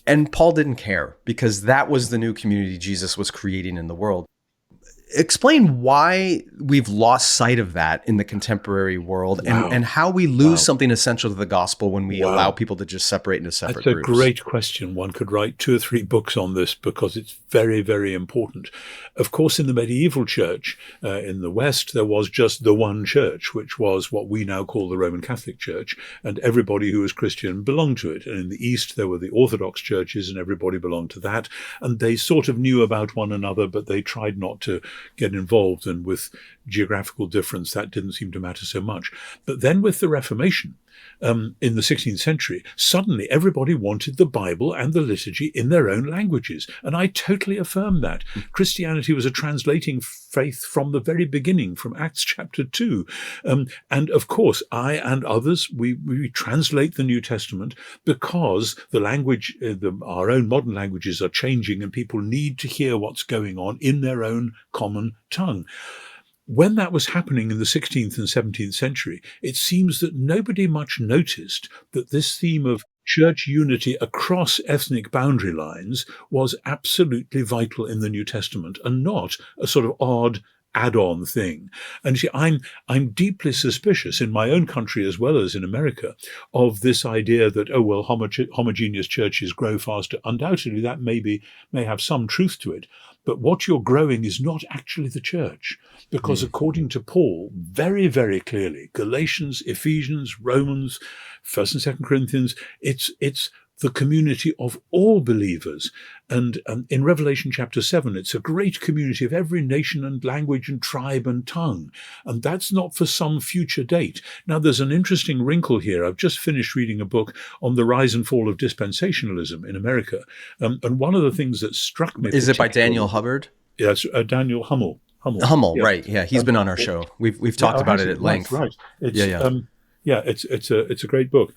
B: And Paul didn't care, because that was the new community Jesus was creating in the world. Explain why we've lost sight of that in the contemporary world, and how we lose something essential to the gospel when we allow people to just separate into separate groups.
D: That's a great question. One could write 2 or 3 books on this, because it's very, very important. Of course, in the medieval church, in the West, there was just the one church, which was what we now call the Roman Catholic Church, and everybody who was Christian belonged to it. And in the East, there were the Orthodox churches, and everybody belonged to that. And they sort of knew about one another, but they tried not to get involved, and with geographical difference that didn't seem to matter so much. But then with the Reformation in the 16th century, suddenly everybody wanted the Bible and the liturgy in their own languages, and I totally affirm that. Christianity was a translating faith from the very beginning, from Acts chapter 2. And of course, I and others, we translate the New Testament because the language, our own modern languages are changing, and people need to hear what's going on in their own common tongue. When that was happening in the 16th and 17th century, it seems that nobody much noticed that this theme of church unity across ethnic boundary lines was absolutely vital in the New Testament, and not a sort of odd add-on thing. And you see, I'm deeply suspicious in my own country as well as in America of this idea that, oh, well, homogeneous churches grow faster. Undoubtedly, that may have some truth to it. But what you're growing is not actually the church, because according to Paul, very, very clearly, Galatians, Ephesians, Romans, 1st and 2nd Corinthians, it's the community of all believers. And in Revelation chapter 7, it's a great community of every nation and language and tribe and tongue. And that's not for some future date. Now, there's an interesting wrinkle here. I've just finished reading a book on the rise and fall of dispensationalism in America. And one of the things that struck me...
B: Is it by Daniel Hubbard?
D: Yeah, it's Daniel Hummel.
B: Hummel, yeah. Right. Yeah, he's been on our show. We've talked about it at length.
D: Right. It's a great book.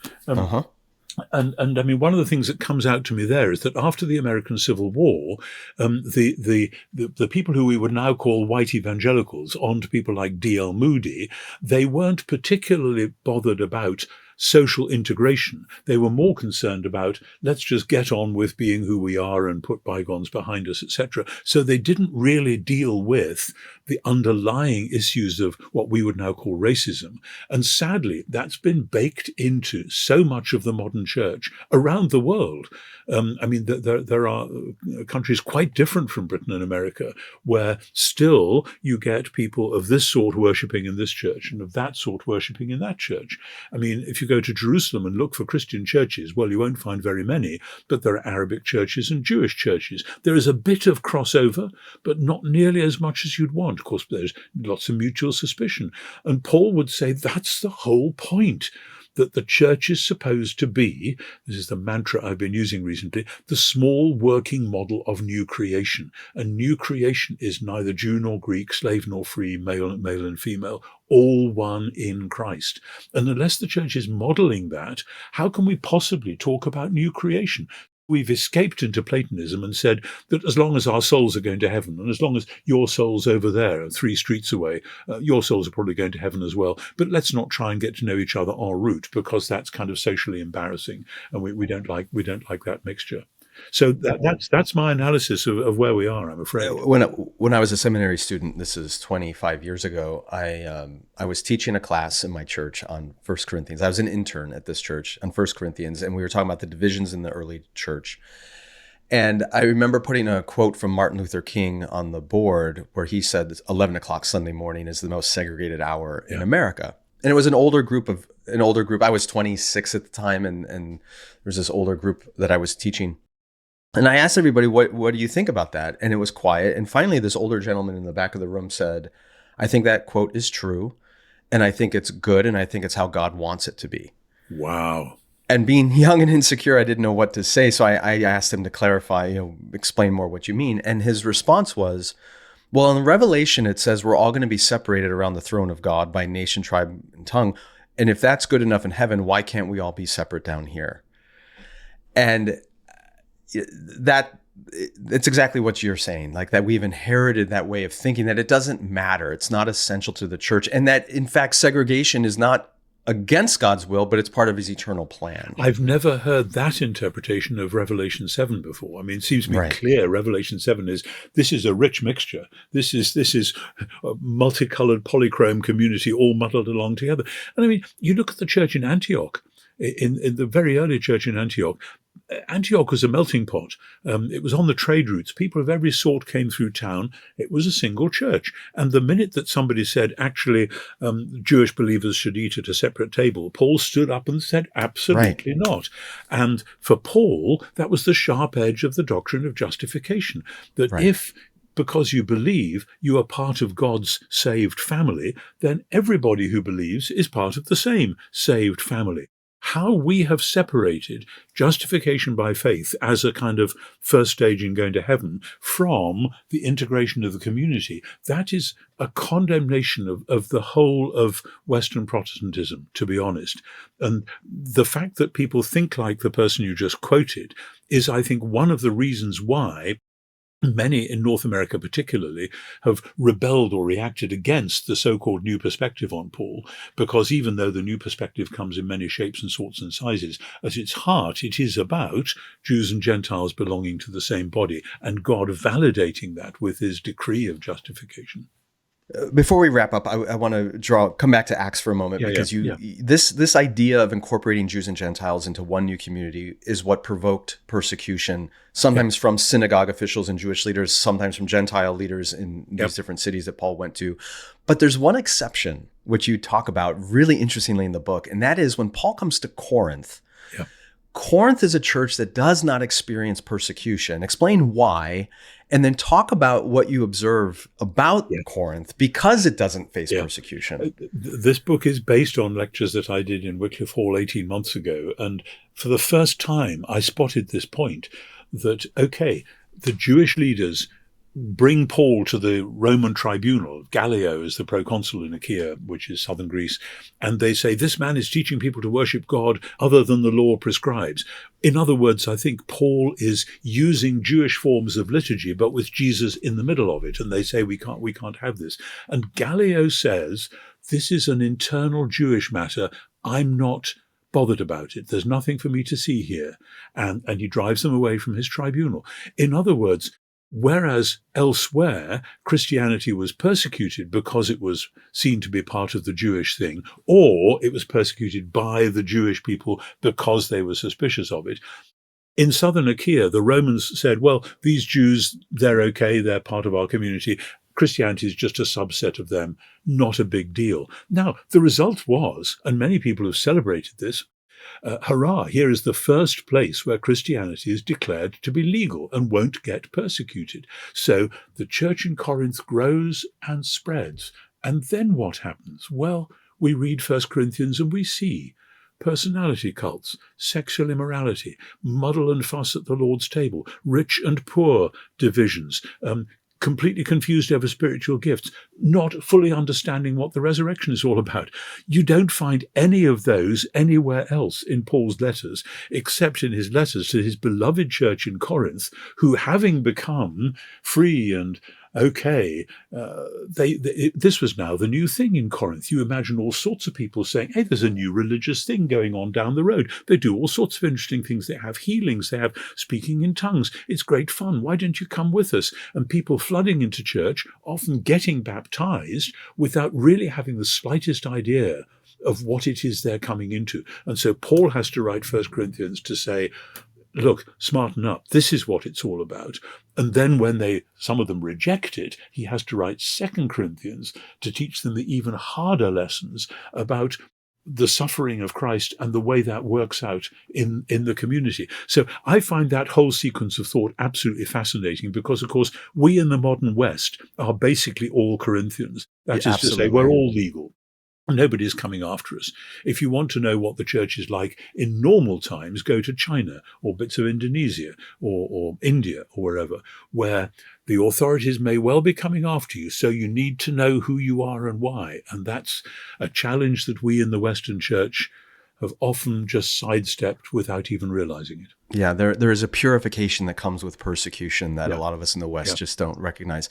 D: And I mean, one of the things that comes out to me there is that after the American Civil War, the people who we would now call white evangelicals, on to people like D.L. Moody, they weren't particularly bothered about social integration. They were more concerned about, let's just get on with being who we are and put bygones behind us, etc. So they didn't really deal with the underlying issues of what we would now call racism. And sadly, that's been baked into so much of the modern church around the world. I mean, there are countries quite different from Britain and America where still you get people of this sort worshipping in this church and of that sort worshipping in that church. I mean, if you go to Jerusalem and look for Christian churches, well, you won't find very many, but there are Arabic churches and Jewish churches. There is a bit of crossover, but not nearly as much as you'd want. Of course, there's lots of mutual suspicion. And Paul would say that's the whole point, that the church is supposed to be, this is the mantra I've been using recently, the small working model of new creation. And new creation is neither Jew nor Greek, slave nor free, male and female, all one in Christ. And unless the church is modeling that, how can we possibly talk about new creation? We've escaped into Platonism and said that as long as our souls are going to heaven, and as long as your soul's over there, 3 streets away, your souls are probably going to heaven as well. But let's not try and get to know each other en route, because that's kind of socially embarrassing, and we don't like that mixture. So that's my analysis of where we are, I'm afraid.
E: When I was a seminary student, this is 25 years ago, I was teaching a class in my church on 1 Corinthians. I was an intern at this church on 1 Corinthians, and we were talking about the divisions in the early church. And I remember putting a quote from Martin Luther King on the board where he said 11 o'clock Sunday morning is the most segregated hour in America. And it was an older group. I was 26 at the time, and there was this older group that I was teaching. And I asked everybody, what do you think about that? And it was quiet. And finally, this older gentleman in the back of the room said, I think that quote is true. And I think it's good. And I think it's how God wants it to be.
D: Wow.
E: And being young and insecure, I didn't know what to say. So I asked him to clarify, explain more what you mean. And his response was, well, in Revelation, it says we're all going to be separated around the throne of God by nation, tribe, and tongue. And if that's good enough in heaven, why can't we all be separate down here? And it's exactly what you're saying, like that we've inherited that way of thinking, that it doesn't matter. It's not essential to the church. And that, in fact, segregation is not against God's will, but it's part of his eternal plan.
D: I've never heard that interpretation of Revelation 7 before. I mean, it seems to be clear. Revelation 7 this is a rich mixture. This is a multicolored polychrome community all muddled along together. And I mean, you look at the church in Antioch, in the very early church in Antioch. Antioch was a melting pot. It was on the trade routes. People of every sort came through town. It was a single church. And the minute that somebody said, actually, Jewish believers should eat at a separate table, Paul stood up and said, absolutely not. And for Paul, that was the sharp edge of the doctrine of justification, that if, because you believe, you are part of God's saved family, then everybody who believes is part of the same saved family. How we have separated justification by faith as a kind of first stage in going to heaven from the integration of the community, that is a condemnation of the whole of Western Protestantism, to be honest. And the fact that people think like the person you just quoted is, I think, one of the reasons why many in North America particularly have rebelled or reacted against the so-called new perspective on Paul, because even though the new perspective comes in many shapes and sorts and sizes, at its heart it is about Jews and Gentiles belonging to the same body, and God validating that with his decree of justification.
E: Before we wrap up, I want to come back to Acts for a moment, because this idea of incorporating Jews and Gentiles into one new community is what provoked persecution, sometimes from synagogue officials and Jewish leaders, sometimes from Gentile leaders in these different cities that Paul went to. But there's one exception, which you talk about really interestingly in the book, and that is when Paul comes to Corinth. Corinth is a church that does not experience persecution. Explain why, and then talk about what you observe about Corinth because it doesn't face persecution.
D: This book is based on lectures that I did in Wycliffe Hall 18 months ago. And for the first time, I spotted this point that, okay, the Jewish leaders bring Paul to the Roman tribunal. Gallio is the proconsul in Achaia, which is southern Greece. And they say, this man is teaching people to worship God other than the law prescribes. In other words, I think Paul is using Jewish forms of liturgy, but with Jesus in the middle of it. And they say, we can't have this. And Gallio says, this is an internal Jewish matter. I'm not bothered about it. There's nothing for me to see here. And he drives them away from his tribunal. In other words, whereas elsewhere, Christianity was persecuted because it was seen to be part of the Jewish thing, or it was persecuted by the Jewish people because they were suspicious of it. In southern Achaia, the Romans said, well, these Jews, they're okay, they're part of our community. Christianity is just a subset of them, not a big deal. Now, the result was, and many people have celebrated this, hurrah, here is the first place where Christianity is declared to be legal and won't get persecuted. So the church in Corinth grows and spreads. And then what happens? Well, we read 1 Corinthians and we see personality cults, sexual immorality, muddle and fuss at the Lord's table, rich and poor divisions, completely confused over spiritual gifts, not fully understanding what the resurrection is all about. You don't find any of those anywhere else in Paul's letters, except in his letters to his beloved church in Corinth, who, having become free and okay, this was now the new thing in Corinth. You imagine all sorts of people saying, hey, there's a new religious thing going on down the road. They do all sorts of interesting things. They have healings. They have speaking in tongues. It's great fun. Why don't you come with us? And people flooding into church, often getting baptized without really having the slightest idea of what it is they're coming into. And so Paul has to write 1 Corinthians to say, look, smarten up. This is what it's all about. And then when some of them reject it, he has to write 2 Corinthians to teach them the even harder lessons about the suffering of Christ and the way that works out in the community. So I find that whole sequence of thought absolutely fascinating because, of course, we in the modern West are basically all Corinthians. That is to say, we're all legal. Nobody's coming after us. If you want to know what the church is like in normal times, go to China or bits of Indonesia or India or wherever, where the authorities may well be coming after you. So you need to know who you are and why. And that's a challenge that we in the Western church have often just sidestepped without even realizing it.
E: Yeah, there is a purification that comes with persecution that a lot of us in the West just don't recognize.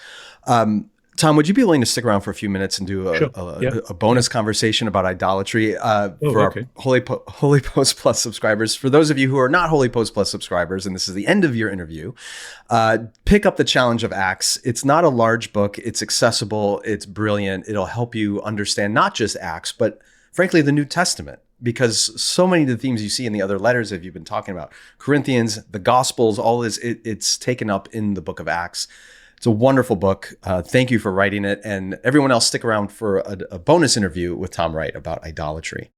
E: Tom, would you be willing to stick around for a few minutes and do a bonus conversation about idolatry for our HOLYPOST Plus subscribers? For those of you who are not HOLYPOST Plus subscribers, and this is the end of your interview, pick up the Challenge of Acts. It's not a large book. It's accessible. It's brilliant. It'll help you understand not just Acts, but frankly, the New Testament. Because so many of the themes you see in the other letters that you've been talking about, Corinthians, the Gospels, all this, it's taken up in the book of Acts. It's a wonderful book. Thank you for writing it. And everyone else, stick around for a bonus interview with Tom Wright about idolatry.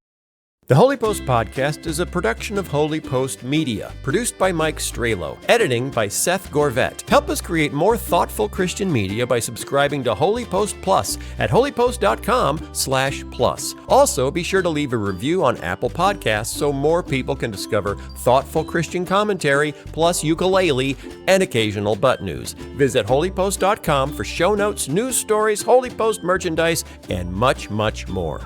A: The HOLYPOST podcast is a production of HOLYPOST Media, produced by Mike Strelo, editing by Seth Gorvet. Help us create more thoughtful Christian media by subscribing to HOLYPOST Plus at holypost.com/plus. Also, be sure to leave a review on Apple Podcasts so more people can discover thoughtful Christian commentary, plus ukulele and occasional butt news. Visit holypost.com for show notes, news stories, HOLYPOST merchandise, and much, much more.